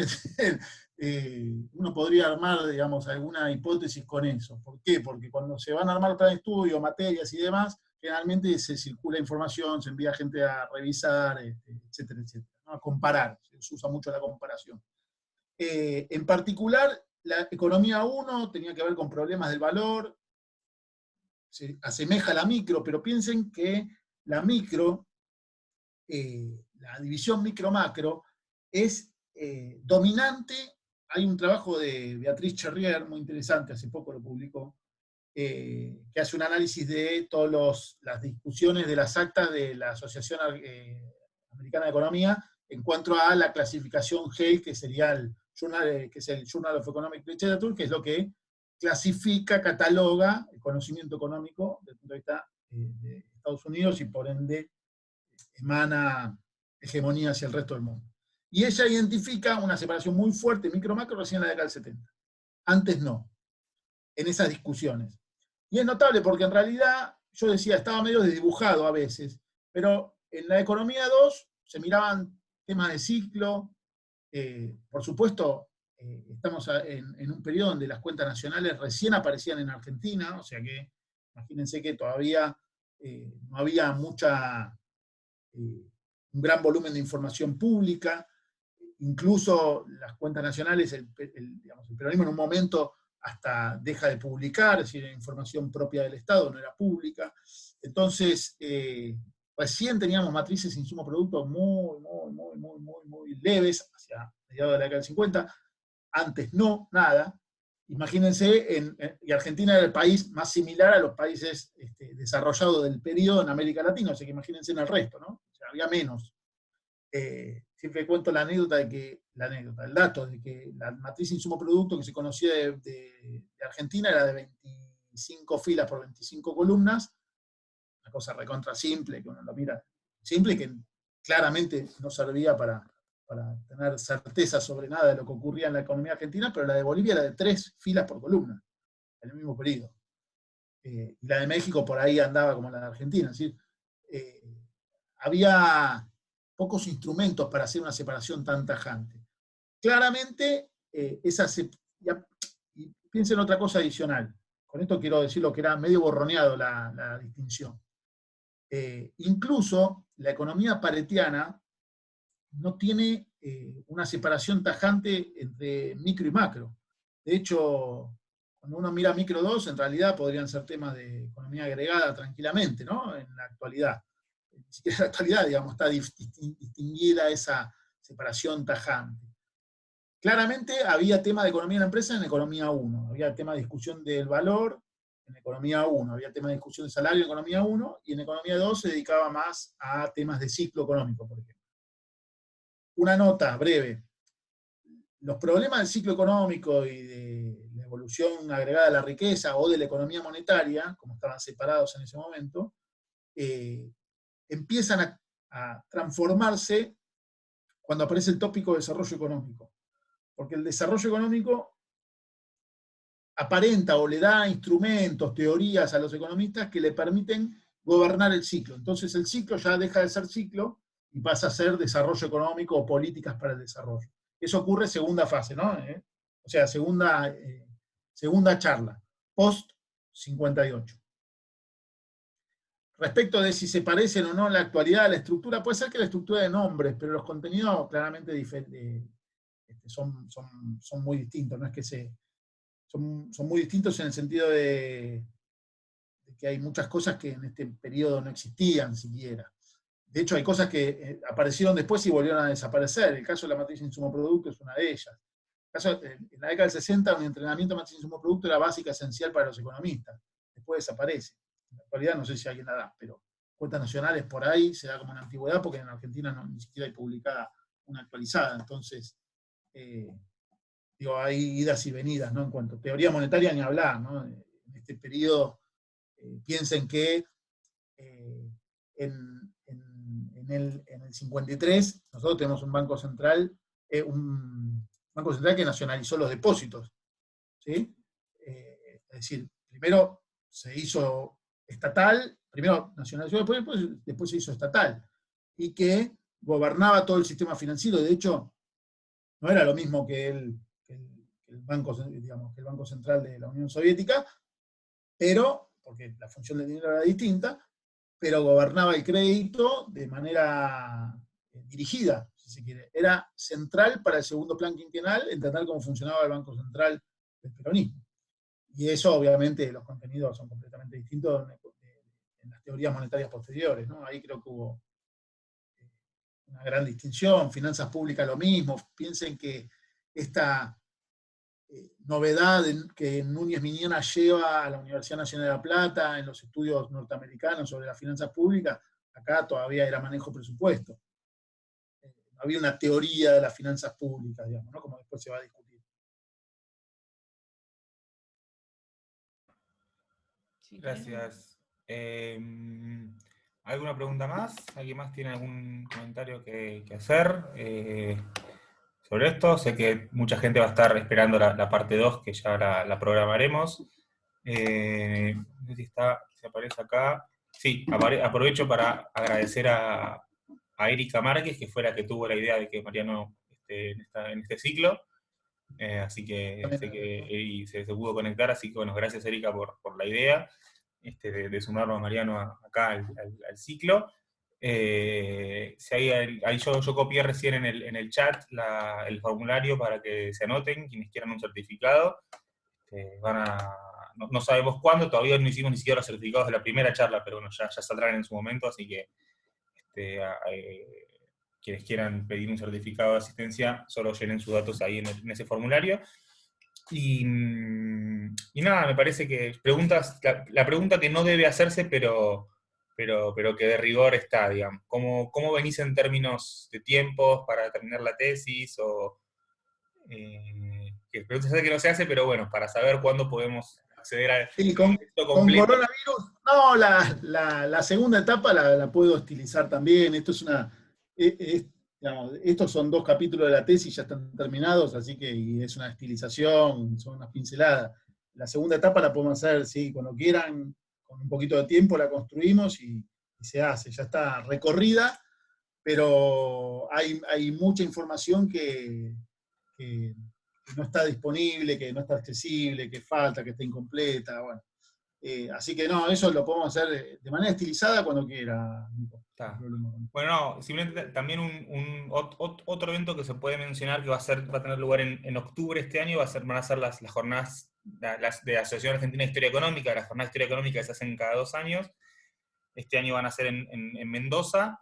Uno podría armar, digamos, alguna hipótesis con eso. ¿Por qué? Porque cuando se van a armar planes de estudio, materias y demás, generalmente se circula información, se envía gente a revisar, etcétera, etcétera, ¿no? A comparar, se usa mucho la comparación. En particular, la economía 1 tenía que ver con problemas del valor, se asemeja a la micro, pero piensen que la micro, la división micro-macro, es dominante. Hay un trabajo de Beatriz Cherrier muy interesante, hace poco lo publicó, que hace un análisis de todas las discusiones de las actas de la Asociación Americana de Economía en cuanto a la clasificación GEL, que sería el Journal, que es el Journal of Economic Literature, que es lo que clasifica, cataloga el conocimiento económico desde el punto de vista de Estados Unidos y por ende emana hegemonía hacia el resto del mundo. Y ella identifica una separación muy fuerte micro-macro recién en la década del 70. Antes no, en esas discusiones. Y es notable porque en realidad, yo decía, estaba medio desdibujado a veces, pero en la economía 2 se miraban temas de ciclo. Por supuesto, estamos en un periodo donde las cuentas nacionales recién aparecían en Argentina, o sea que imagínense que todavía no había un gran volumen de información pública. Incluso las cuentas nacionales, digamos, el peronismo en un momento hasta deja de publicar, es decir, información propia del Estado no era pública. Entonces, recién teníamos matrices de insumo producto muy leves, hacia mediados de la década del 50, antes no, nada. Imagínense, y Argentina era el país más similar a los países desarrollados del periodo en América Latina, o sea que imagínense en el resto, ¿no? O sea, había menos. Siempre cuento la anécdota el dato de que la matriz insumo-producto que se conocía de Argentina era de 25 filas por 25 columnas, una cosa recontra simple, que uno lo mira, simple, que claramente no servía para tener certeza sobre nada de lo que ocurría en la economía argentina, pero la de Bolivia era de 3 filas por columna, en el mismo periodo. Y la de México por ahí andaba como la de Argentina, es decir, había pocos instrumentos para hacer una separación tan tajante. Claramente, y piensen en otra cosa adicional, con esto quiero decir lo que era medio borroneado la distinción. Incluso la economía paretiana no tiene una separación tajante entre micro y macro. De hecho, cuando uno mira micro 2, en realidad podrían ser temas de economía agregada tranquilamente, ¿no? En la actualidad. Ni siquiera en la actualidad, digamos, está distinguida esa separación tajante. Claramente había tema de economía de la empresa en economía 1, había tema de discusión del valor en economía 1, había tema de discusión de salario en economía 1, y en economía 2 se dedicaba más a temas de ciclo económico, por ejemplo. Una nota breve. Los problemas del ciclo económico y de la evolución agregada a la riqueza o de la economía monetaria, como estaban separados en ese momento, empiezan a transformarse cuando aparece el tópico de desarrollo económico. Porque el desarrollo económico aparenta o le da instrumentos, teorías a los economistas que le permiten gobernar el ciclo. Entonces el ciclo ya deja de ser ciclo y pasa a ser desarrollo económico o políticas para el desarrollo. Eso ocurre en segunda fase, ¿no? O sea, segunda charla, post 58. Respecto de si se parecen o no en la actualidad a la estructura, puede ser que la estructura de nombres, pero los contenidos claramente son muy distintos, no es que son muy distintos en el sentido de que hay muchas cosas que en este periodo no existían siquiera. De hecho, hay cosas que aparecieron después y volvieron a desaparecer. El caso de la matriz de insumo-producto es una de ellas. En la década del 60, un entrenamiento de matriz de insumo-producto era básica, esencial para los economistas. Después desaparece. En la actualidad no sé si alguien la da, pero cuentas nacionales por ahí se da como una antigüedad, porque en Argentina ni siquiera hay publicada una actualizada. Entonces, hay idas y venidas, ¿no? En cuanto a teoría monetaria, ni hablar, ¿no? En este periodo, piensen que en el 53 nosotros tenemos un banco central que nacionalizó los depósitos, ¿sí? Es decir, primero se hizo estatal, primero nacionalizó, después se hizo estatal, y que gobernaba todo el sistema financiero. De hecho, no era lo mismo que el Banco Central de la Unión Soviética, pero, porque la función del dinero era distinta, pero gobernaba el crédito de manera dirigida, si se quiere. Era central para el segundo plan quinquenal entender cómo funcionaba el Banco Central del peronismo. Y eso, obviamente, los contenidos son completamente distintos en las teorías monetarias posteriores, ¿no? Ahí creo que hubo una gran distinción. Finanzas públicas lo mismo. Piensen que esta novedad que Núñez Miñana lleva a la Universidad Nacional de La Plata en los estudios norteamericanos sobre las finanzas públicas, acá todavía era manejo presupuesto. No había una teoría de las finanzas públicas, digamos, ¿no? Como después se va a discutir. Gracias. ¿Alguna pregunta más? ¿Alguien más tiene algún comentario que hacer sobre esto? Sé que mucha gente va a estar esperando la parte 2, que ya la programaremos. No sé si aparece acá. Sí, aprovecho para agradecer a Erika Márquez, que fue la que tuvo la idea de que Mariano esté en este ciclo. Así que sé que se pudo conectar, así que bueno, gracias Erika por la idea de sumarlo a Mariano acá al ciclo. Si ahí yo copié recién en el chat el formulario para que se anoten quienes quieran un certificado. No sabemos cuándo, todavía no hicimos ni siquiera los certificados de la primera charla, pero bueno, ya saldrán en su momento, así que quienes quieran pedir un certificado de asistencia, solo llenen sus datos ahí en ese formulario. Y nada, me parece que la pregunta que no debe hacerse, pero que de rigor está, digamos. ¿Cómo venís en términos de tiempos para terminar la tesis? Que pregunta que no se hace, pero bueno, para saber cuándo podemos acceder al Sí, texto con completo. coronavirus, no, la segunda etapa la puedo estilizar también. Esto es digamos, estos son 2 capítulos de la tesis, ya están terminados, así que y es una estilización, son unas pinceladas. La segunda etapa la podemos hacer, sí, cuando quieran, con un poquito de tiempo la construimos y se hace. Ya está recorrida, pero hay mucha información que no está disponible, que no está accesible, que falta, que está incompleta, bueno. Así que no, eso lo podemos hacer de manera estilizada cuando quiera, Nico. Bueno, no, simplemente también otro evento que se puede mencionar que va a tener lugar en octubre este año, van a ser las jornadas de la Asociación Argentina de Historia Económica. Las jornadas de Historia Económica se hacen cada 2 años. Este año van a ser en Mendoza.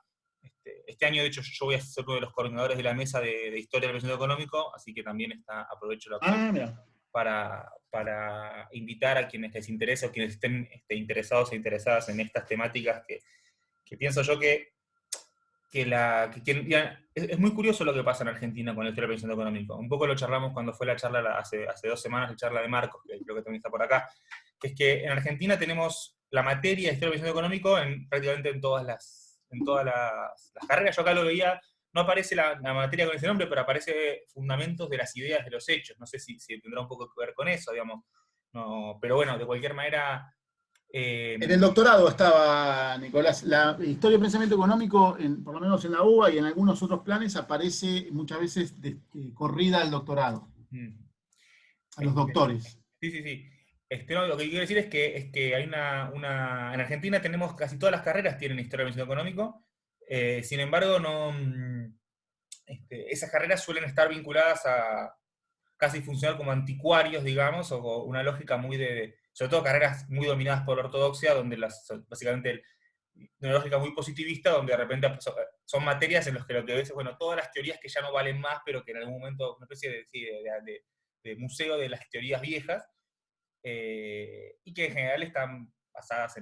Este año, de hecho, yo voy a ser uno de los coordinadores de la mesa de Historia del Pensamiento Económico, así que también aprovecho la ocasión para invitar a quienes les interese o quienes estén interesados e interesadas en estas temáticas que pienso yo es muy curioso lo que pasa en Argentina con la historia del pensamiento económico. Un poco lo charlamos cuando fue la charla hace 2 semanas, la charla de Marcos, que creo que también está por acá, que es que en Argentina tenemos la materia de historia del pensamiento económico prácticamente en todas las carreras. Yo acá lo veía, no aparece la materia con ese nombre, pero aparece fundamentos de las ideas, de los hechos. No sé si tendrá un poco que ver con eso, digamos. No, pero bueno, de cualquier manera... En el doctorado estaba, Nicolás, la historia del pensamiento económico, por lo menos en la UBA y en algunos otros planes, aparece muchas veces corrida al doctorado, a los doctores. Sí. No, lo que quiero decir es que hay en Argentina tenemos casi todas las carreras tienen historia del pensamiento económico, sin embargo, esas carreras suelen estar vinculadas a casi funcionar como anticuarios, digamos, o una lógica sobre todo carreras muy dominadas por la ortodoxia, donde básicamente una lógica muy positivista, donde de repente son materias en las que lo que ves es, bueno, todas las teorías que ya no valen más, pero que en algún momento, una especie de museo de las teorías viejas, y que en general están basadas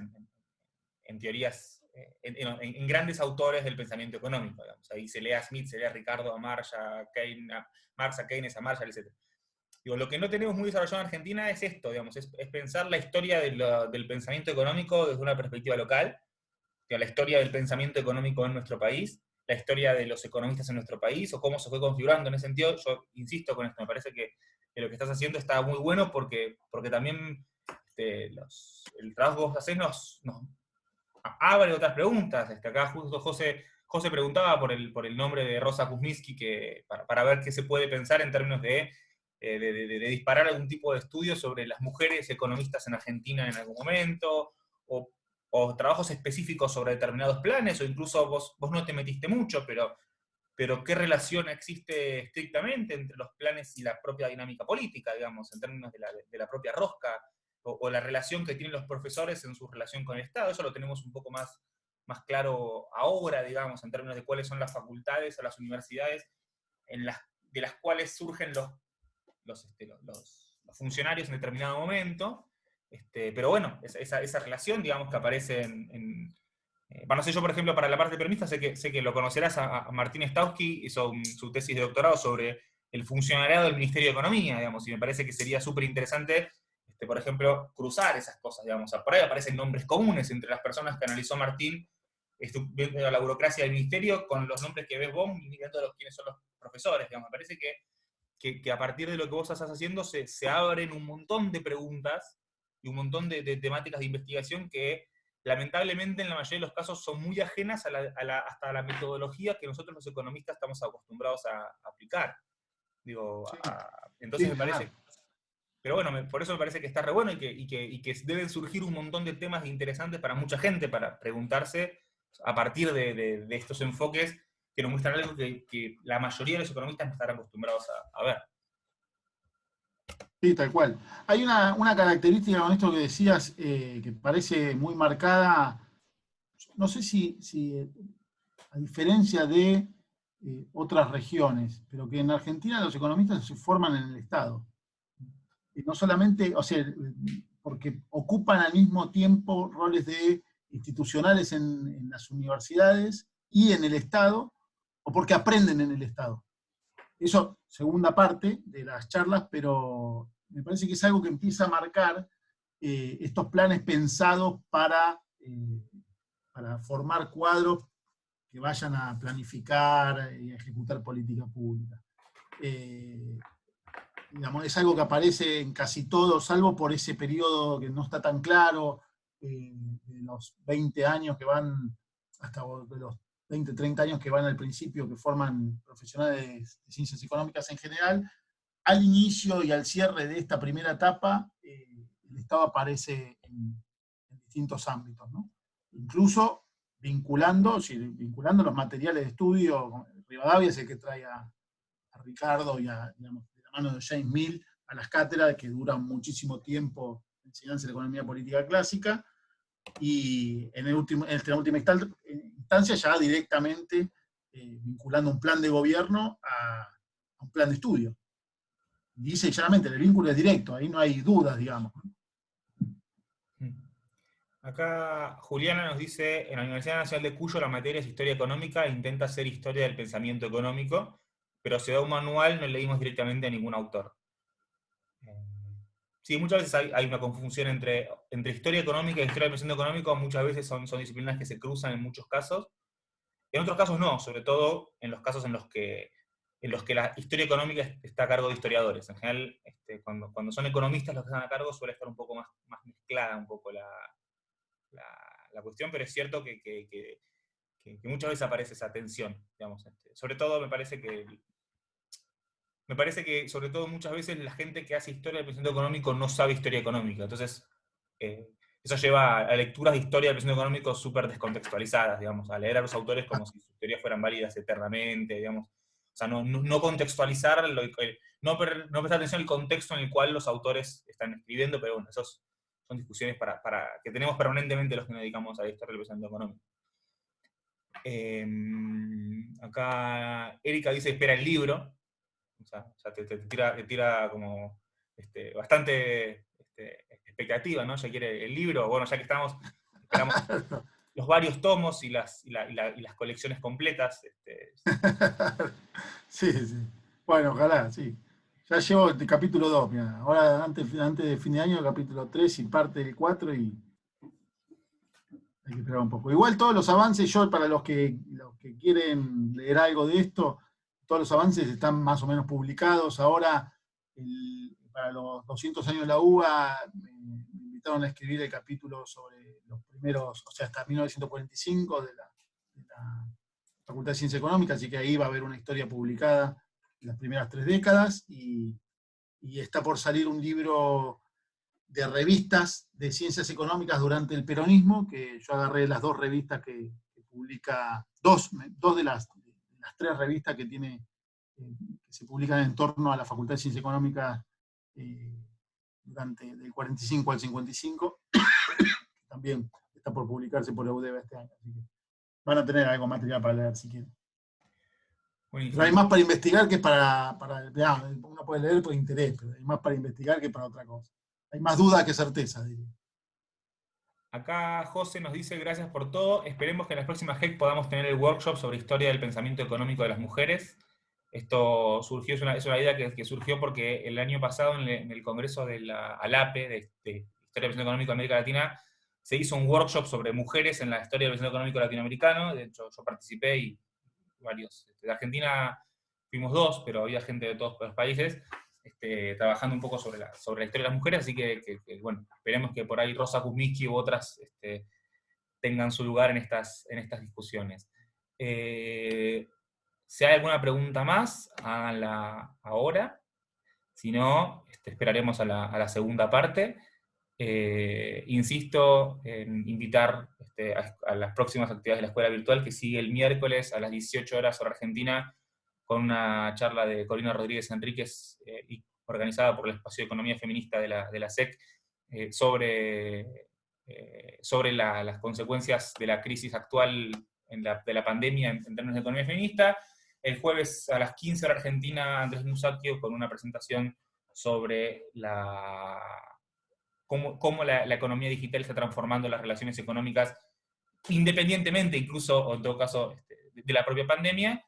en teorías, en grandes autores del pensamiento económico, digamos. Ahí se lee a Smith, se lee a Ricardo, a Marx, a Keynes, a Marshall, etc. Digo, lo que no tenemos muy desarrollado en Argentina es esto, digamos, es pensar la historia del pensamiento económico desde una perspectiva local, la historia del pensamiento económico en nuestro país, la historia de los economistas en nuestro país, o cómo se fue configurando en ese sentido. Yo insisto con esto, me parece que lo que estás haciendo está muy bueno porque también el trabajo que vos hacés nos abre otras preguntas. Acá justo José preguntaba por el nombre de Rosa Kuzminski, para ver qué se puede pensar en términos de disparar algún tipo de estudio sobre las mujeres economistas en Argentina en algún momento, o trabajos específicos sobre determinados planes, o incluso vos no te metiste mucho, pero qué relación existe estrictamente entre los planes y la propia dinámica política, digamos, en términos de la propia rosca, o la relación que tienen los profesores en su relación con el Estado. Eso lo tenemos un poco más claro ahora, digamos, en términos de cuáles son las facultades o las universidades de las cuales surgen los funcionarios en determinado momento, pero bueno, esa relación, digamos, que aparece bueno, no sé, yo por ejemplo, para la parte peronista, sé que lo conocerás, a Martín Stauski hizo su tesis de doctorado sobre el funcionariado del Ministerio de Economía, digamos, y me parece que sería súper interesante, por ejemplo, cruzar esas cosas, digamos. Por ahí aparecen nombres comunes entre las personas que analizó Martín, viendo la burocracia del ministerio, con los nombres que ves vos, mirando quiénes son los profesores, digamos. Me parece que a partir de lo que vos estás haciendo se abren un montón de preguntas y un montón de temáticas de investigación que lamentablemente en la mayoría de los casos son muy ajenas hasta a la metodología que nosotros los economistas estamos acostumbrados a aplicar. Digo, Sí, entonces sí, me parece... Pero bueno, por eso me parece que está re bueno y que deben surgir un montón de temas interesantes para mucha gente, para preguntarse a partir de estos enfoques que nos muestran algo que la mayoría de los economistas no están acostumbrados a ver. Sí, tal cual. Hay una característica con esto que decías que parece muy marcada, no sé si a diferencia de otras regiones, pero que en Argentina los economistas se forman en el Estado. Y no solamente, o sea, porque ocupan al mismo tiempo roles institucionales en las universidades y en el Estado, o porque aprenden en el Estado. Eso, segunda parte de las charlas, pero me parece que es algo que empieza a marcar estos planes pensados para formar cuadros que vayan a planificar y a ejecutar política pública. Digamos, es algo que aparece en casi todo, salvo por ese periodo que no está tan claro, de los 20 años que van, hasta de los 20, 30 años que van al principio, que forman profesionales de ciencias económicas en general. Al inicio y al cierre de esta primera etapa, el Estado aparece en distintos ámbitos, ¿no? Incluso vinculando los materiales de estudio. Rivadavia es el que trae a Ricardo y digamos, de la mano de James Mill a las cátedras que duran muchísimo tiempo en enseñanza de economía política clásica, y en la última instancia ya directamente vinculando un plan de gobierno a un plan de estudio. Dice claramente, el vínculo es directo, ahí no hay dudas, digamos. Acá Juliana nos dice, en la Universidad Nacional de Cuyo la materia es historia económica e intenta hacer historia del pensamiento económico, pero se da un manual, no leímos directamente a ningún autor. Sí, muchas veces hay una confusión entre historia económica y historia del pensamiento económico, muchas veces son disciplinas que se cruzan en muchos casos, en otros casos no, sobre todo en los casos en los que la historia económica está a cargo de historiadores. En general, cuando son economistas los que están a cargo, suele estar un poco más mezclada un poco la cuestión, pero es cierto que muchas veces aparece esa tensión, digamos. Sobre todo me parece que sobre todo muchas veces la gente que hace historia del pensamiento económico no sabe historia económica, entonces eso lleva a lecturas de historia del pensamiento económico súper descontextualizadas, digamos, a leer a los autores como si sus teorías fueran válidas eternamente, digamos. O sea, no contextualizar, no prestar atención al contexto en el cual los autores están escribiendo, pero bueno, esos son discusiones que tenemos permanentemente los que nos dedicamos a la historia del pensamiento económico. Acá Erika dice, espera el libro. O sea te tira como bastante expectativa, ¿no? Ya quiere el libro. Bueno, ya que estamos, esperamos los varios tomos y las colecciones completas. Sí, sí. Bueno, ojalá, sí. Ya llevo el capítulo 2, mira. Ahora, antes de fin de año, el capítulo 3 y parte del 4, y hay que esperar un poco. Igual todos los avances, para los que quieren leer algo de esto, todos los avances están más o menos publicados. Ahora, para los 200 años de la UBA, me invitaron a escribir el capítulo sobre los primeros, o sea, hasta 1945 de la Facultad de Ciencias Económicas, así que ahí va a haber una historia publicada en las primeras 3 décadas, y está por salir un libro de revistas de ciencias económicas durante el peronismo, que yo agarré las 2 revistas que publica, dos de las 3 revistas que se publican en torno a la Facultad de Ciencias Económicas del 45 al 55, también está por publicarse por la UDEBA este año, así que van a tener algo material para leer si quieren. Pero hay más para investigar que uno puede leer por interés, pero hay más para investigar que para otra cosa. Hay más duda que certeza, diría. Acá José nos dice, gracias por todo, esperemos que en las próximas GEC podamos tener el workshop sobre historia del pensamiento económico de las mujeres. Esto surgió, es una idea que surgió porque el año pasado en el congreso de la ALAPE, de Historia del Pensamiento Económico de América Latina, se hizo un workshop sobre mujeres en la historia del pensamiento económico latinoamericano. De hecho, yo participé y varios. De Argentina fuimos 2, pero había gente de todos los países trabajando un poco sobre la historia de las mujeres, así que bueno, esperemos que por ahí Rosa Kuzminski u otras tengan su lugar en estas discusiones. Si hay alguna pregunta más, háganla ahora. Si no, esperaremos a la segunda parte. Insisto en invitar a las próximas actividades de la Escuela Virtual, que sigue el miércoles a las 18 horas hora Argentina, con una charla de Corina Rodríguez Enríquez, organizada por el Espacio de Economía Feminista de la SEC, sobre las consecuencias de la crisis actual de la pandemia en términos de economía feminista. El jueves a las 15 hora Argentina, Andrés Musacchio, con una presentación sobre cómo la economía digital está transformando las relaciones económicas, independientemente incluso, o en todo caso, de la propia pandemia,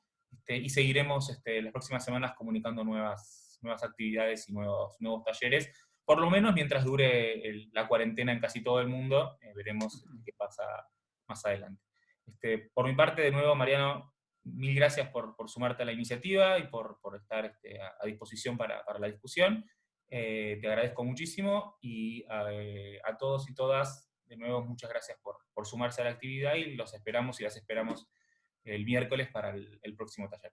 y seguiremos las próximas semanas comunicando nuevas actividades y nuevos talleres, por lo menos mientras dure la cuarentena en casi todo el mundo. Veremos qué pasa más adelante. Por mi parte, de nuevo, Mariano, mil gracias por sumarte a la iniciativa y por estar a disposición para la discusión. Te agradezco muchísimo, y a todos y todas, de nuevo, muchas gracias por sumarse a la actividad, y los esperamos y las esperamos el miércoles para el próximo taller.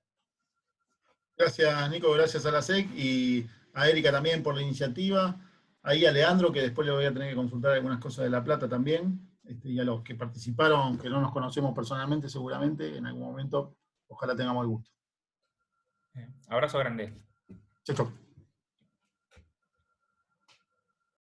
Gracias, Nico, gracias a la SEC, y a Erika también por la iniciativa, ahí a Leandro, que después le voy a tener que consultar algunas cosas de La Plata también, y a los que participaron, que no nos conocemos personalmente, seguramente en algún momento, ojalá tengamos el gusto. Abrazo grande. Chau, chau.